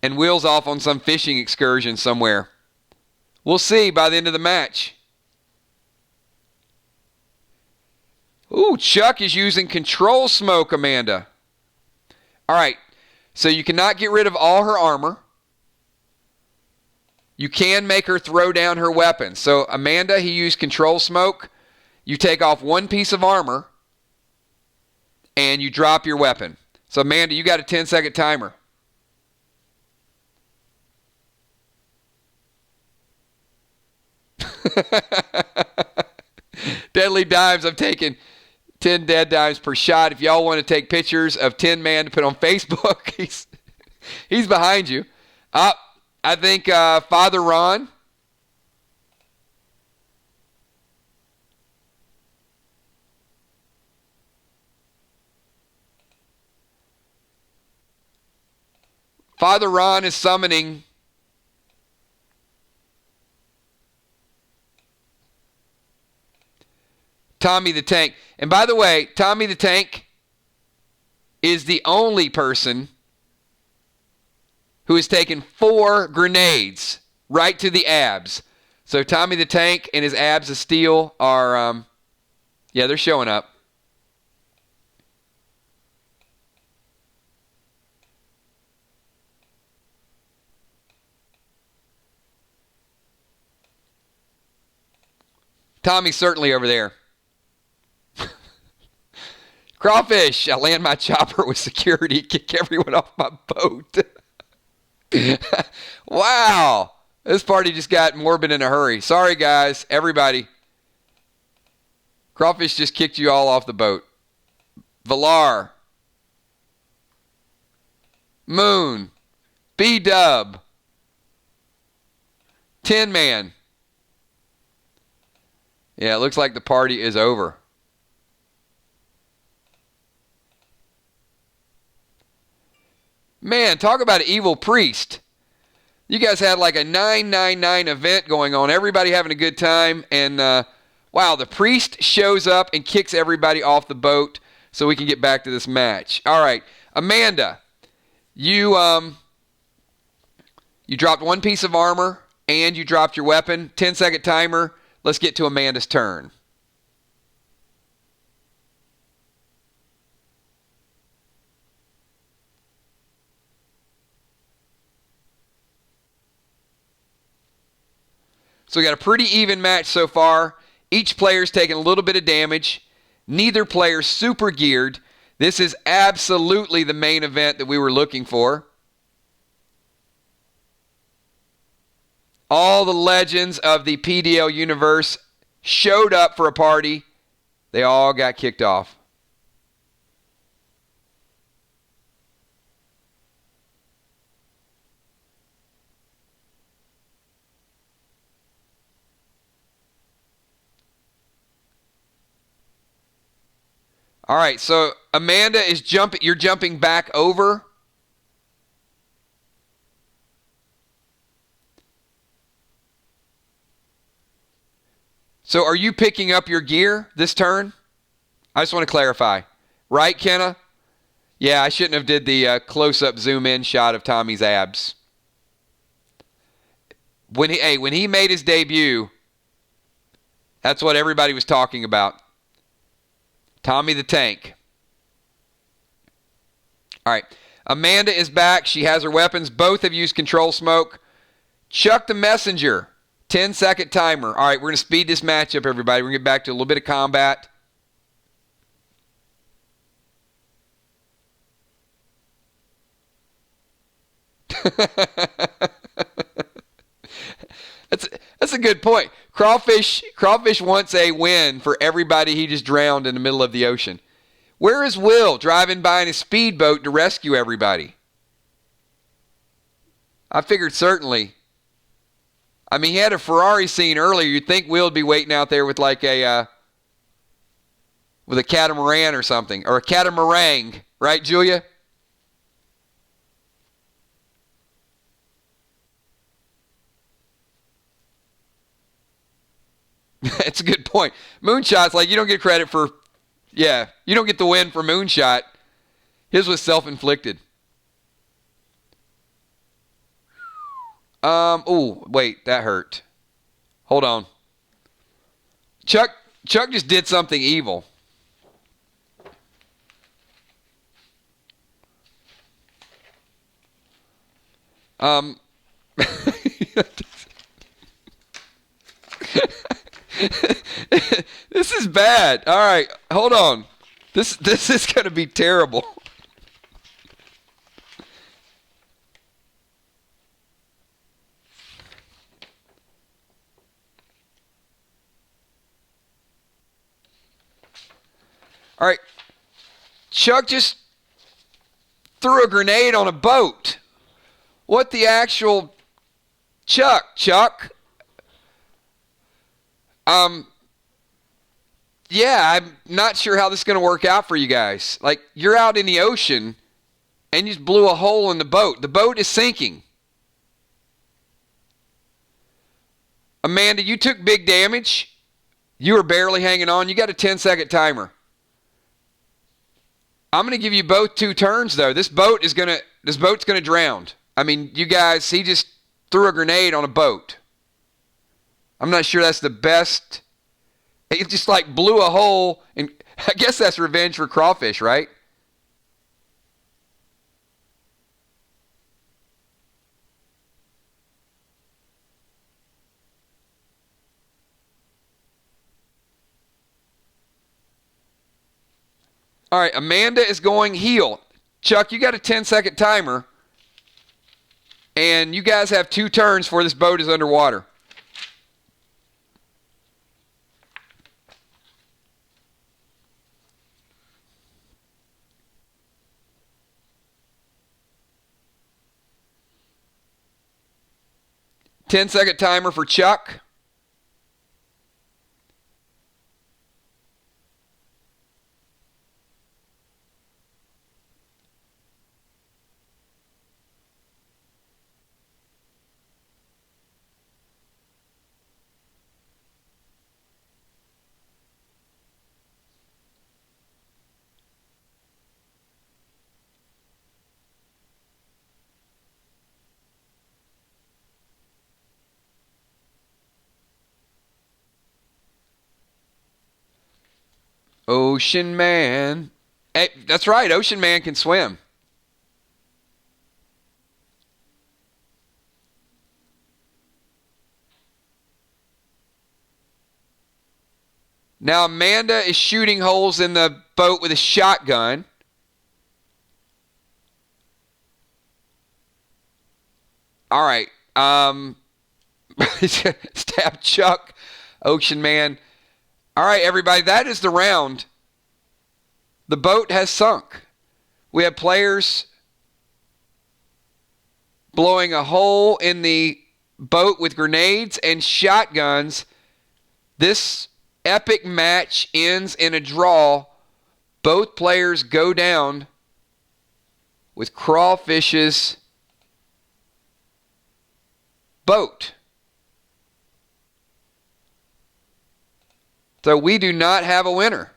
And Will's off on some fishing excursion somewhere. We'll see by the end of the match. Ooh, Chuck is using control smoke, Amanda. All right, so you cannot get rid of all her armor. You can make her throw down her weapon. So Amanda, he used control smoke. You take off one piece of armor, and you drop your weapon. So Amanda, you got a 10-second timer. Deadly dimes. I'm taking 10 dead dimes per shot. If y'all want to take pictures of Tin Man to put on Facebook, he's behind you. I think Father Ron. Father Ron is summoning Tommy the Tank. And by the way, Tommy the Tank is the only person who has taken 4 grenades right to the abs. So Tommy the Tank and his abs of steel are, they're showing up. Tommy's certainly over there. Crawfish, I land my chopper with security, kick everyone off my boat. Wow. This party just got morbid in a hurry. Sorry, guys. Everybody. Crawfish just kicked you all off the boat. Valar. Moon. B-Dub. 10-man. Yeah, it looks like the party is over. Man, talk about an evil priest. You guys had like a 999 event going on. Everybody having a good time. And, wow, the priest shows up and kicks everybody off the boat so we can get back to this match. All right, Amanda, you dropped one piece of armor and you dropped your weapon. 10-second timer. Let's get to Amanda's turn. So we got a pretty even match so far. Each player's taking a little bit of damage. Neither player's super geared. This is absolutely the main event that we were looking for. All the legends of the PDL universe showed up for a party. They all got kicked off. All right, so Amanda is you're jumping back over. So are you picking up your gear this turn? I just want to clarify. Right, Kenna? Yeah, I shouldn't have did the close-up zoom-in shot of Tommy's abs. When he made his debut, that's what everybody was talking about. Tommy the Tank. All right. Amanda is back. She has her weapons. Both have used control smoke. Chuck the Messenger. 10-second timer. All right, we're going to speed this match up, everybody. We're going to get back to a little bit of combat. That's a good point. Crawfish wants a win for everybody he just drowned in the middle of the ocean. Where is Will driving by in his speedboat to rescue everybody? I figured certainly. I mean, he had a Ferrari scene earlier. You'd think Will would be waiting out there with like a catamaran or something, or a catamarang, right, Julia? That's a good point. Moonshot's like, you don't get credit for, you don't get the win for Moonshot. His was self-inflicted. Wait, that hurt. Hold on. Chuck just did something evil. This is bad. All right, hold on. This is going to be terrible. All right. Chuck just threw a grenade on a boat. What the actual Chuck? Yeah, I'm not sure how this is going to work out for you guys. Like, you're out in the ocean and you just blew a hole in the boat. The boat is sinking. Amanda, you took big damage. You were barely hanging on. You got a 10-second timer. I'm going to give you both 2 turns, though. This boat's going to drown. I mean, you guys, he just threw a grenade on a boat. I'm not sure that's the best. It just like blew a hole, and I guess that's revenge for Crawfish, right? All right, Amanda is going heel. Chuck, you got a 10-second timer, and you guys have 2 turns before this boat is underwater. 10-second timer for Chuck. Ocean Man. Hey, that's right. Ocean Man can swim. Now Amanda is shooting holes in the boat with a shotgun. All right. Stab Chuck. Ocean Man. All right, everybody. That is the round. The boat has sunk. We have players blowing a hole in the boat with grenades and shotguns. This epic match ends in a draw. Both players go down with Crawfish's boat. So we do not have a winner.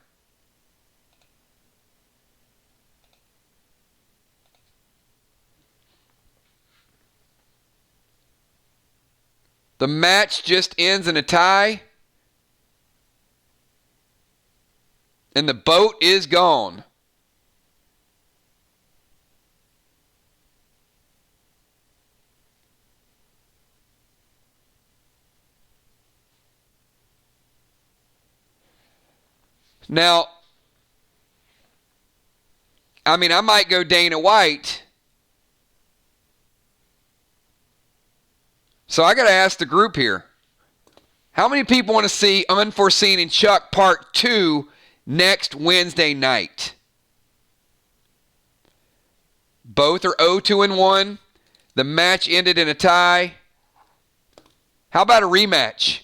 The match just ends in a tie. And the boat is gone. Now, I mean, I might go Dana White. So I got to ask the group here. How many people want to see Unforeseen and Chuck Part 2 next Wednesday night? Both are 0-2-1. The match ended in a tie. How about a rematch?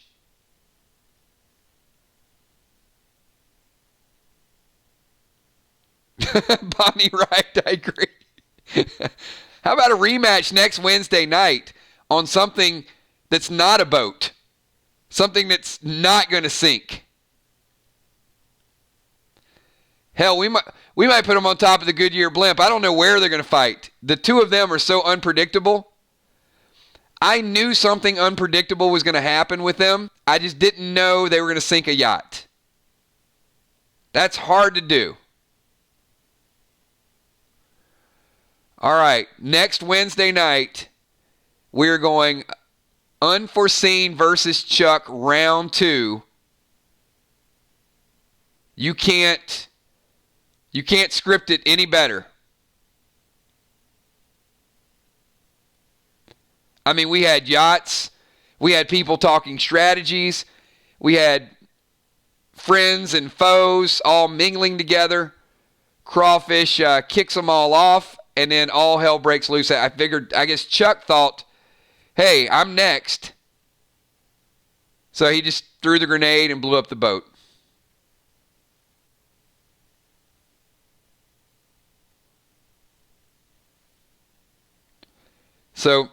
Bonnie Wright, I agree. How about a rematch next Wednesday night on something that's not a boat? Something that's not going to sink? Hell, we might put them on top of the Goodyear blimp. I don't know where they're going to fight. The two of them are so unpredictable. I knew something unpredictable was going to happen with them. I just didn't know they were going to sink a yacht. That's hard to do. All right, next Wednesday night, we're going Unforeseen versus Chuck round 2. You can't script it any better. I mean, we had yachts. We had people talking strategies. We had friends and foes all mingling together. Crawfish kicks them all off, and then all hell breaks loose. I guess Chuck thought, hey, I'm next. So he just threw the grenade and blew up the boat. So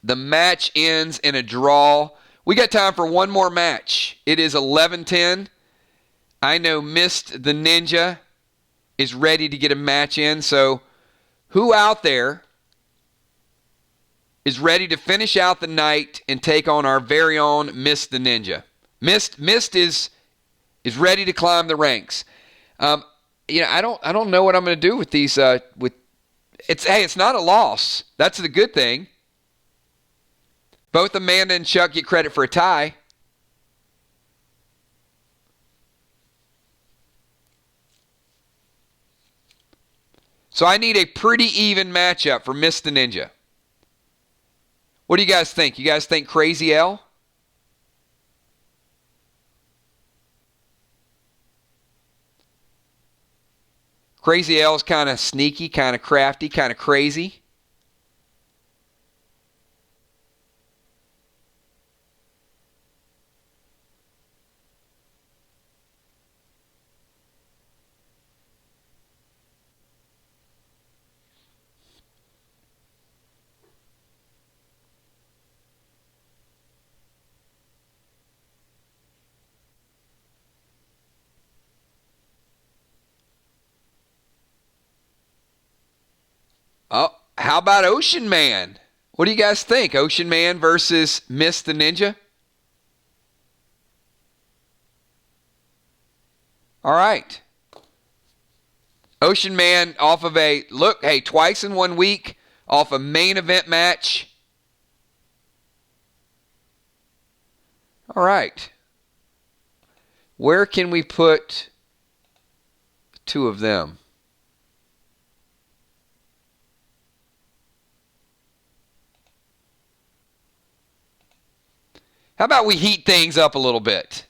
the match ends in a draw. We got time for one more match. It is 11:10. I know Mist the Ninja is ready to get a match in. So who out there is ready to finish out the night and take on our very own Mist the Ninja? Mist is ready to climb the ranks. I don't know what I'm going to do with these. It's not a loss. That's the good thing. Both Amanda and Chuck get credit for a tie. So I need a pretty even matchup for Mist the Ninja. What do you guys think? You guys think Crazy L? Crazy L is kind of sneaky, kind of crafty, kind of crazy. How about Ocean Man? What do you guys think? Ocean Man versus Mist the Ninja? All right. Ocean Man off of twice in 1 week off a main event match. All right. Where can we put two of them? How about we heat things up a little bit?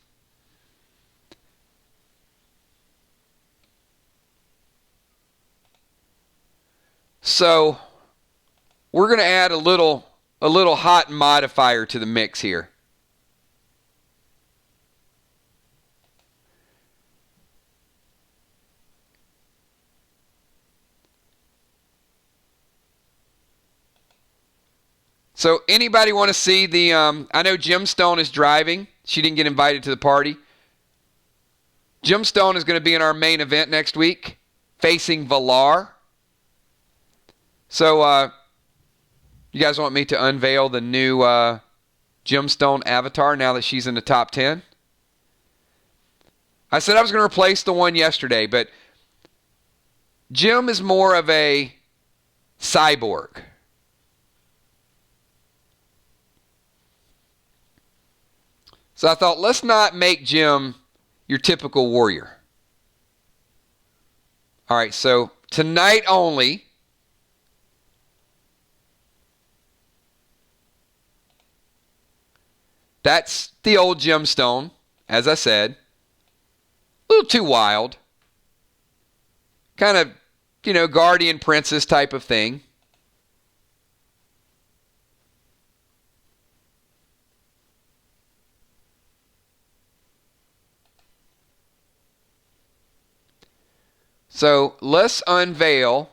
So we're going to add a little hot modifier to the mix here. So anybody want to see the, I know Gemstone is driving. She didn't get invited to the party. Gemstone is going to be in our main event next week, facing Valar. So you guys want me to unveil the new Gemstone avatar now that she's in the top 10? I said I was going to replace the one yesterday, but Gem is more of a cyborg. So I thought, let's not make Gem your typical warrior. All right, so tonight only, that's the old Gemstone, as I said. A little too wild. Kind of, guardian princess type of thing. So let's unveil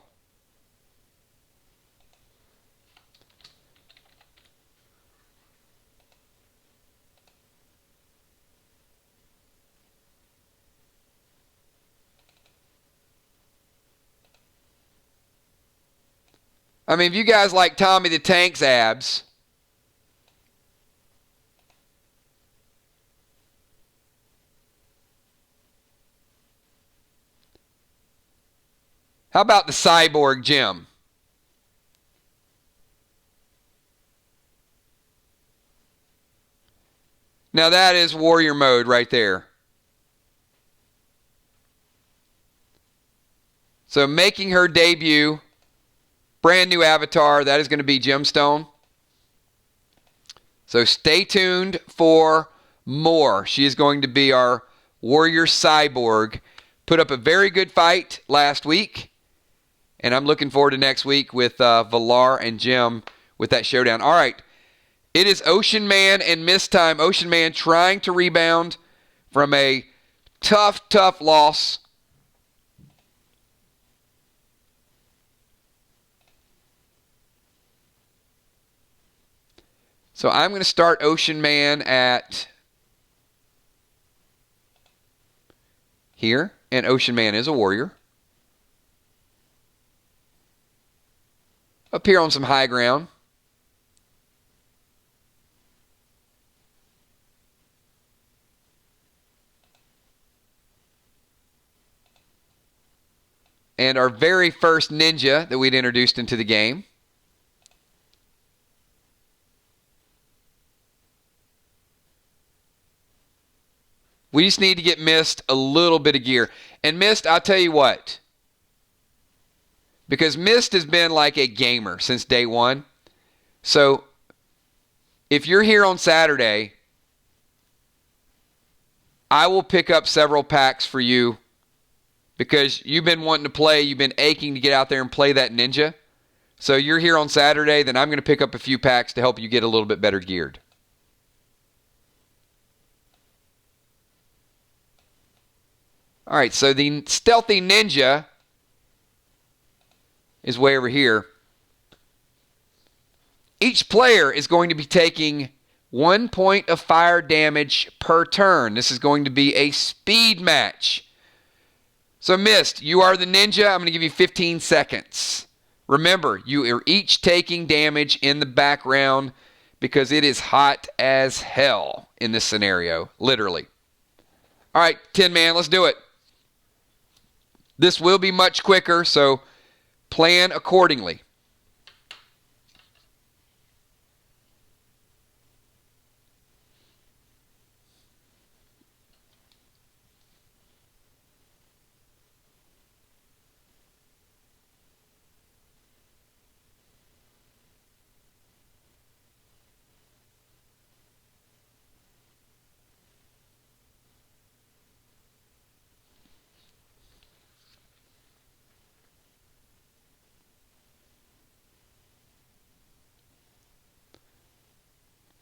if you guys like Tommy the Tank's abs, how about the cyborg Gem? Now that is warrior mode right there. So making her debut, brand new avatar, that is going to be Gemstone. So stay tuned for more. She is going to be our warrior cyborg. Put up a very good fight last week. And I'm looking forward to next week with Valar and Gem with that showdown. All right. It is Ocean Man and Mist time. Ocean Man trying to rebound from a tough loss. So I'm going to start Ocean Man at here. And Ocean Man is a warrior. Up here on some high ground. And our very first ninja that we'd introduced into the game. We just need to get Mist a little bit of gear. And Mist, I'll tell you what. Because Mist has been like a gamer since day one. So, if you're here on Saturday, I will pick up several packs for you. Because you've been wanting to play, you've been aching to get out there and play that ninja. So, you're here on Saturday, then I'm going to pick up a few packs to help you get a little bit better geared. All right, so the stealthy ninja is way over here. Each player is going to be taking 1 point of fire damage per turn. This is going to be a speed match. So, Mist, you are the ninja. I'm going to give you 15 seconds. Remember, you are each taking damage in the background because it is hot as hell in this scenario, literally. All right, Tin Man, let's do it. This will be much quicker, so plan accordingly.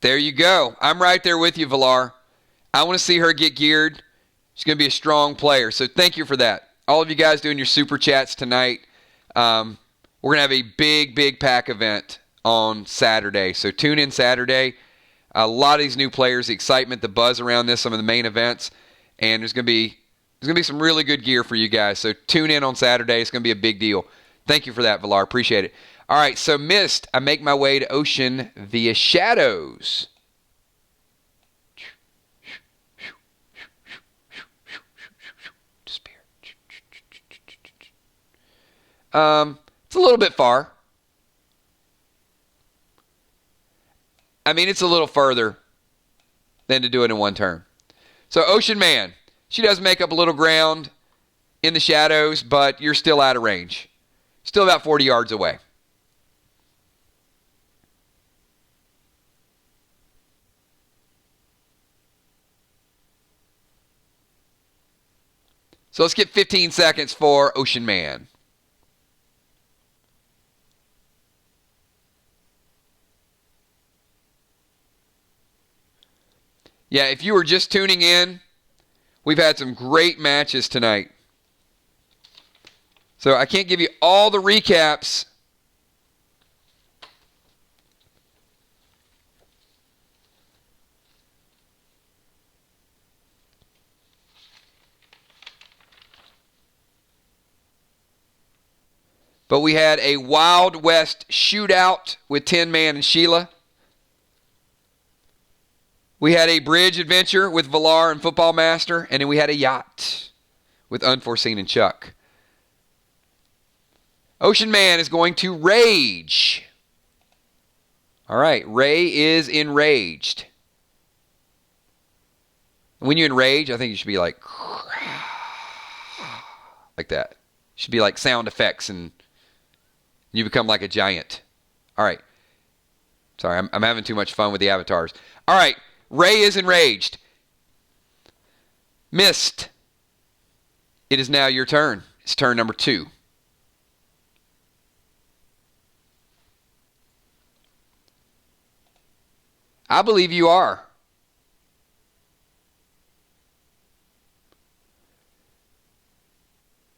There you go. I'm right there with you, Valar. I want to see her get geared. She's going to be a strong player. So thank you for that. All of you guys doing your super chats tonight. We're going to have a big pack event on Saturday. So tune in Saturday. A lot of these new players, the excitement, the buzz around this, some of the main events. And there's going to be some really good gear for you guys. So tune in on Saturday. It's going to be a big deal. Thank you for that, Valar. Appreciate it. All right, so Mist, I make my way to Ocean via Shadows. Despair. It's a little bit far. I mean, it's a little further than to do it in one turn. So Ocean Man, she does make up a little ground in the shadows, but you're still out of range. Still about 40 yards away. So let's get 15 seconds for Ocean Man. Yeah, if you were just tuning in, we've had some great matches tonight. So I can't give you all the recaps. But we had a Wild West shootout with Tin Man and Sheila. We had a bridge adventure with Valar and Football Master. And then we had a yacht with Unforeseen and Chuck. Ocean Man is going to rage. All right, Ray is enraged. When you enrage, I think you should be like that. Should be like sound effects and you become like a giant. All right. Sorry, I'm having too much fun with the avatars. All right, Ray is enraged. Mist. It is now your turn. It's turn number 2. I believe you are.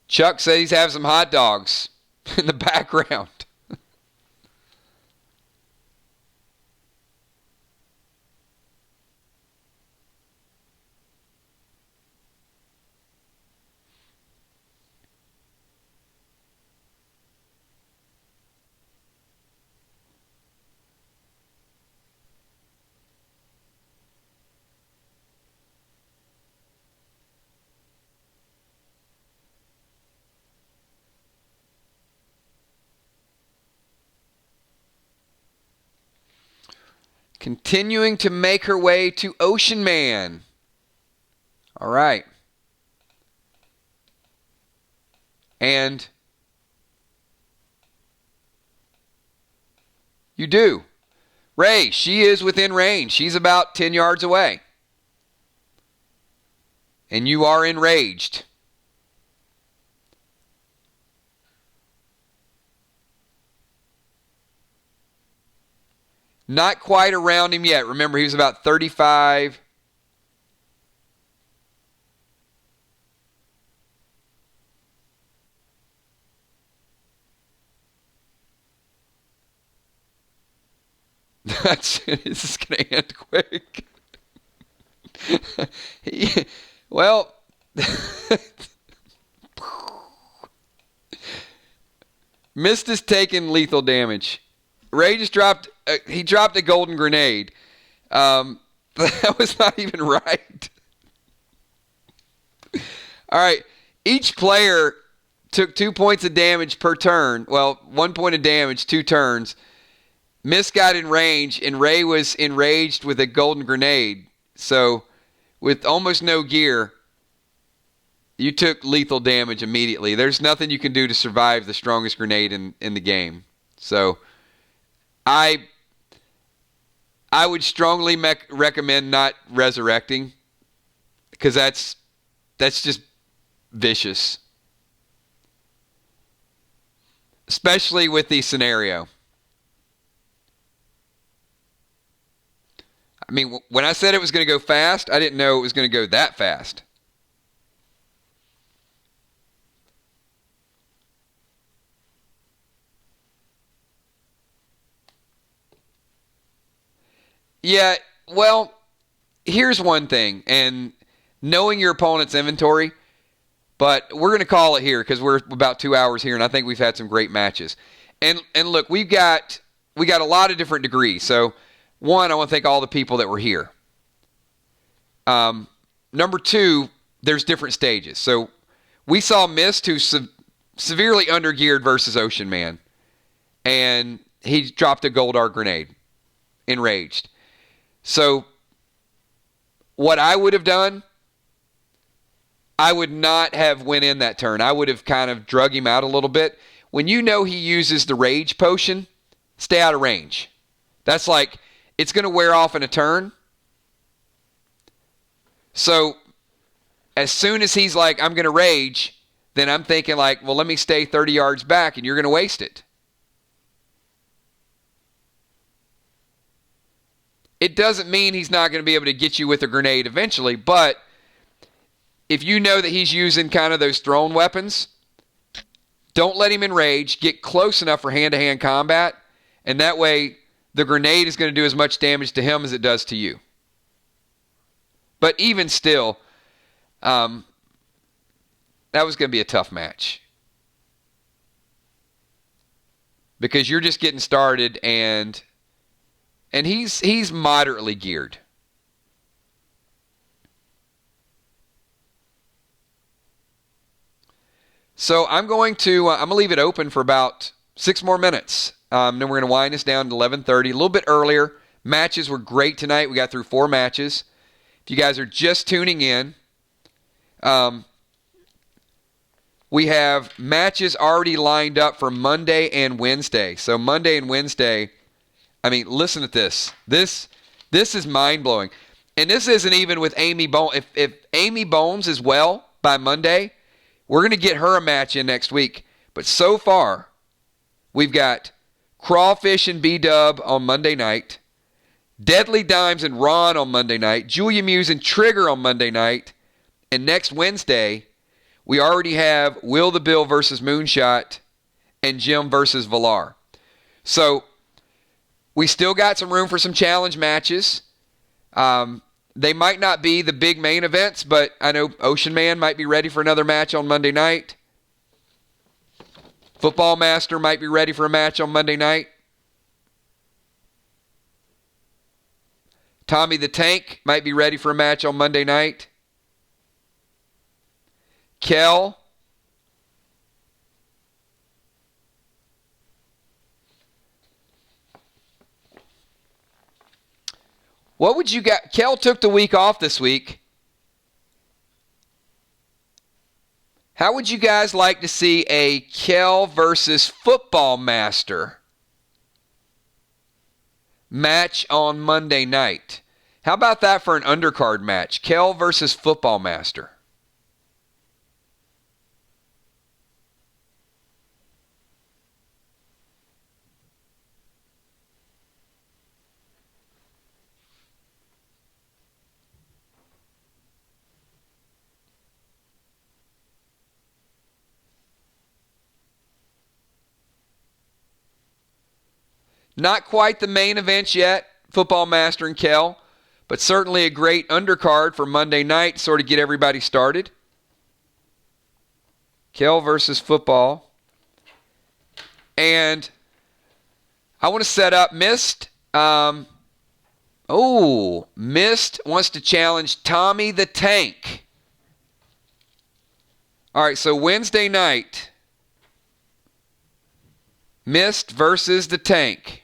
Chuck said he's having some hot dogs in the background. Continuing to make her way to Ocean Man. All right. And you do. Ray, she is within range. She's about 10 yards away. And you are enraged. Not quite around him yet. Remember, he was about 35. This is going to end quick. Mist is taking lethal damage. Ray just dropped. He dropped a golden grenade. That was not even right. All right. Each player took 2 points of damage per turn. Well, 1 point of damage, 2 turns. Mist got in range, and Ray was enraged with a golden grenade. So, with almost no gear, you took lethal damage immediately. There's nothing you can do to survive the strongest grenade in the game. So, I would strongly recommend not resurrecting, because that's just vicious. Especially with the scenario. I mean, when I said it was going to go fast, I didn't know it was going to go that fast. Yeah, well, here's one thing, and knowing your opponent's inventory, but we're going to call it here because we're about 2 hours here, and I think we've had some great matches. And look, we got a lot of different degrees. So, one, I want to thank all the people that were here. Number two, there's different stages. So, we saw Mist, who's severely undergeared versus Ocean Man, and he dropped a gold art grenade, enraged. So, what I would have done, I would not have went in that turn. I would have kind of drug him out a little bit. When you know he uses the rage potion, stay out of range. That's like, it's going to wear off in a turn. So, as soon as he's like, I'm going to rage, then I'm thinking like, well, let me stay 30 yards back and you're going to waste it. It doesn't mean he's not going to be able to get you with a grenade eventually, but if you know that he's using kind of those thrown weapons, don't let him enrage. Get close enough for hand-to-hand combat, and that way the grenade is going to do as much damage to him as it does to you. But even still, that was going to be a tough match. Because you're just getting started, and he's moderately geared. So I'm going to leave it open for about 6 more minutes. Then we're going to wind this down to 11:30, a little bit earlier. Matches were great tonight. We got through 4 matches. If you guys are just tuning in, we have matches already lined up for Monday and Wednesday. So Monday and Wednesday, I mean, listen to this. This is mind-blowing. And this isn't even with Amy Bones. If Amy Bones is well by Monday, we're going to get her a match in next week. But so far, we've got Crawfish and B-Dub on Monday night, Deadly Dimes and Ron on Monday night, Julia Muse and Trigger on Monday night, and next Wednesday, we already have Will the Bill versus Moonshot and Jim versus Valar. So, we still got some room for some challenge matches. They might not be the big main events, but I know Ocean Man might be ready for another match on Monday night. Football Master might be ready for a match on Monday night. Tommy the Tank might be ready for a match on Monday night. Kel. What would you got? Kel took the week off this week. How would you guys like to see a Kel versus Football Master match on Monday night? How about that for an undercard match? Kel versus Football Master. Not quite the main events yet, Football Master and Kel, but certainly a great undercard for Monday night to sort of get everybody started. Kel versus Football. And I want to set up Mist. Mist wants to challenge Tommy the Tank. All right, so Wednesday night, Mist versus the Tank.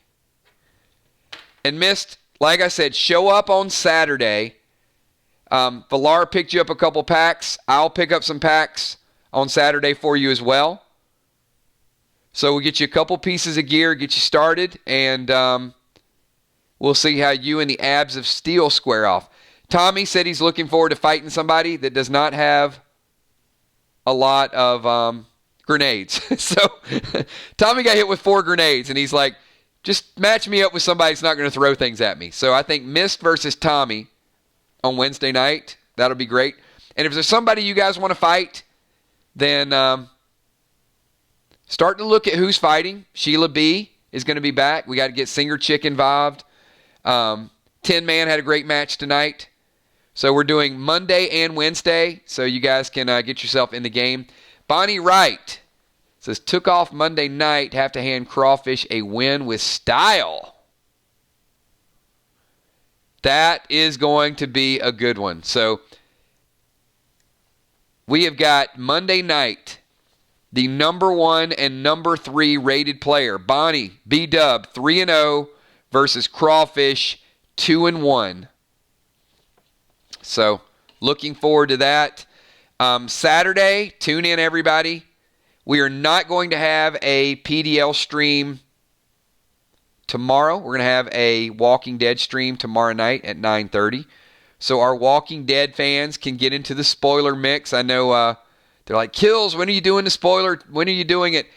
And Mist, like I said, show up on Saturday. Valar picked you up a couple packs. I'll pick up some packs on Saturday for you as well. So we'll get you a couple pieces of gear, get you started, and we'll see how you and the Abs of Steel square off. Tommy said he's looking forward to fighting somebody that does not have a lot of grenades. So Tommy got hit with 4 grenades, and he's like, just match me up with somebody that's not going to throw things at me. So I think Mist versus Tommy on Wednesday night, that'll be great. And if there's somebody you guys want to fight, then start to look at who's fighting. Sheila B is going to be back. We got to get Singer Chick involved. 10 Man had a great match tonight. So we're doing Monday and Wednesday, so you guys can get yourself in the game. Bonnie Wright says, took off Monday night, have to hand Crawfish a win with style. That is going to be a good one. So we have got Monday night, the number 1 and number 3 rated player, Bonnie B-Dub, 3-0 versus Crawfish, 2-1. So looking forward to that. Saturday, tune in, everybody. We are not going to have a PDL stream tomorrow. We're going to have a Walking Dead stream tomorrow night at 9:30. So our Walking Dead fans can get into the spoiler mix. I know they're like, Kills, when are you doing the spoiler? When are you doing it?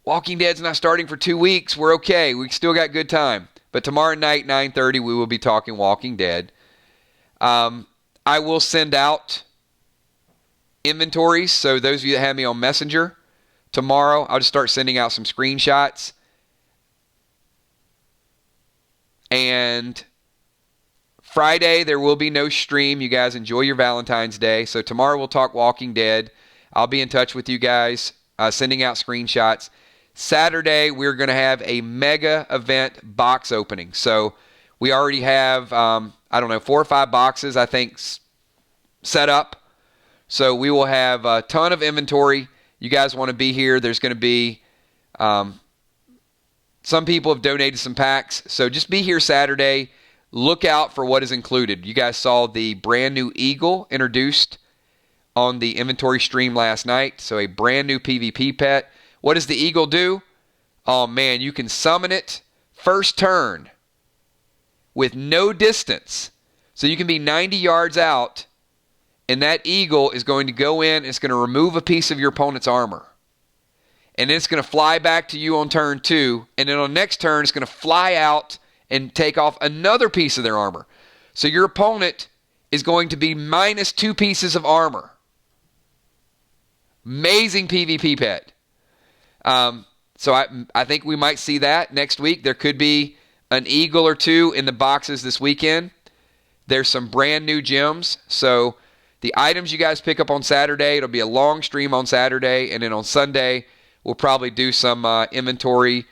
Walking Dead's not starting for 2 weeks. We're okay. We still got good time. But tomorrow night, 9:30, we will be talking Walking Dead. I will send out inventories. So those of you that have me on Messenger, tomorrow I'll just start sending out some screenshots. And Friday, there will be no stream. You guys enjoy your Valentine's Day. So tomorrow we'll talk Walking Dead. I'll be in touch with you guys, sending out screenshots. Saturday, we're going to have a mega event box opening. So we already have, 4 or 5 boxes, I think, set up. So we will have a ton of inventory. You guys want to be here. There's going to be, some people have donated some packs. So just be here Saturday. Look out for what is included. You guys saw the brand new Eagle introduced on the inventory stream last night. So a brand new PvP pet. What does the Eagle do? Oh man, you can summon it first turn with no distance. So you can be 90 yards out, and that Eagle is going to go in, it's going to remove a piece of your opponent's armor. And then it's going to fly back to you on turn 2, and then on next turn it's going to fly out and take off another piece of their armor. So your opponent is going to be minus 2 pieces of armor. Amazing PvP pet. So I think we might see that next week. There could be an Eagle or 2 in the boxes this weekend. There's some brand new gems. So the items you guys pick up on Saturday, it'll be a long stream on Saturday, and then on Sunday we'll probably do some inventory,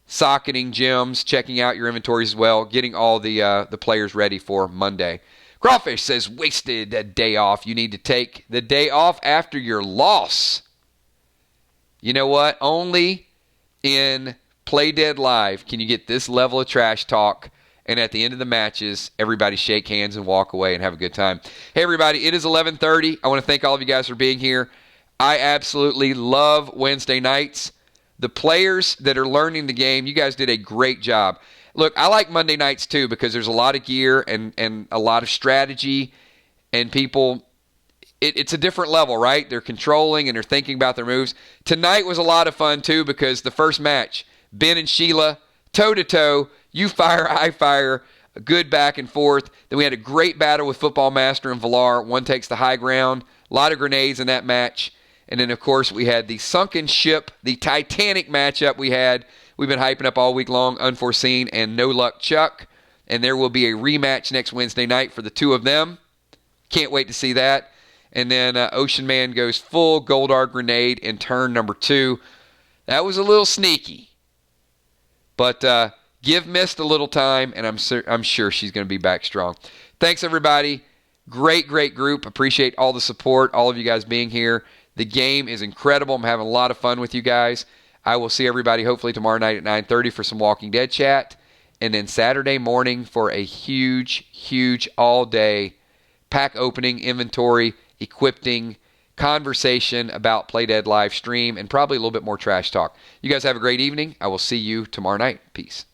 socketing gems, checking out your inventories as well, getting all the players ready for Monday. Crawfish says, wasted a day off. You need to take the day off after your loss. You know what? Only in Play Dead Live can you get this level of trash talk, and at the end of the matches, everybody shake hands and walk away and have a good time. Hey, everybody, it is 11:30. I want to thank all of you guys for being here. I absolutely love Wednesday nights. The players that are learning the game, you guys did a great job. Look, I like Monday nights too because there's a lot of gear and a lot of strategy, and people, it's a different level, right? They're controlling and they're thinking about their moves. Tonight was a lot of fun too because the first match, Ben and Sheila, toe-to-toe, you fire, I fire, a good back and forth. Then we had a great battle with Football Master and Valar. One takes the high ground. A lot of grenades in that match. And then, of course, we had the Sunken ship, the Titanic matchup we've been hyping up all week long, Unforeseen and No Luck Chuck. And there will be a rematch next Wednesday night for the two of them. Can't wait to see that. And then Ocean Man goes full Goldar grenade in turn number 2. That was a little sneaky. But give Mist a little time, and I'm sure she's going to be back strong. Thanks, everybody. Great group. Appreciate all the support, all of you guys being here. The game is incredible. I'm having a lot of fun with you guys. I will see everybody hopefully tomorrow night at 9:30 for some Walking Dead chat. And then Saturday morning for a huge all-day pack opening, inventory, equipping, conversation about Play Dead live stream, and probably a little bit more trash talk. You guys have a great evening. I will see you tomorrow night. Peace.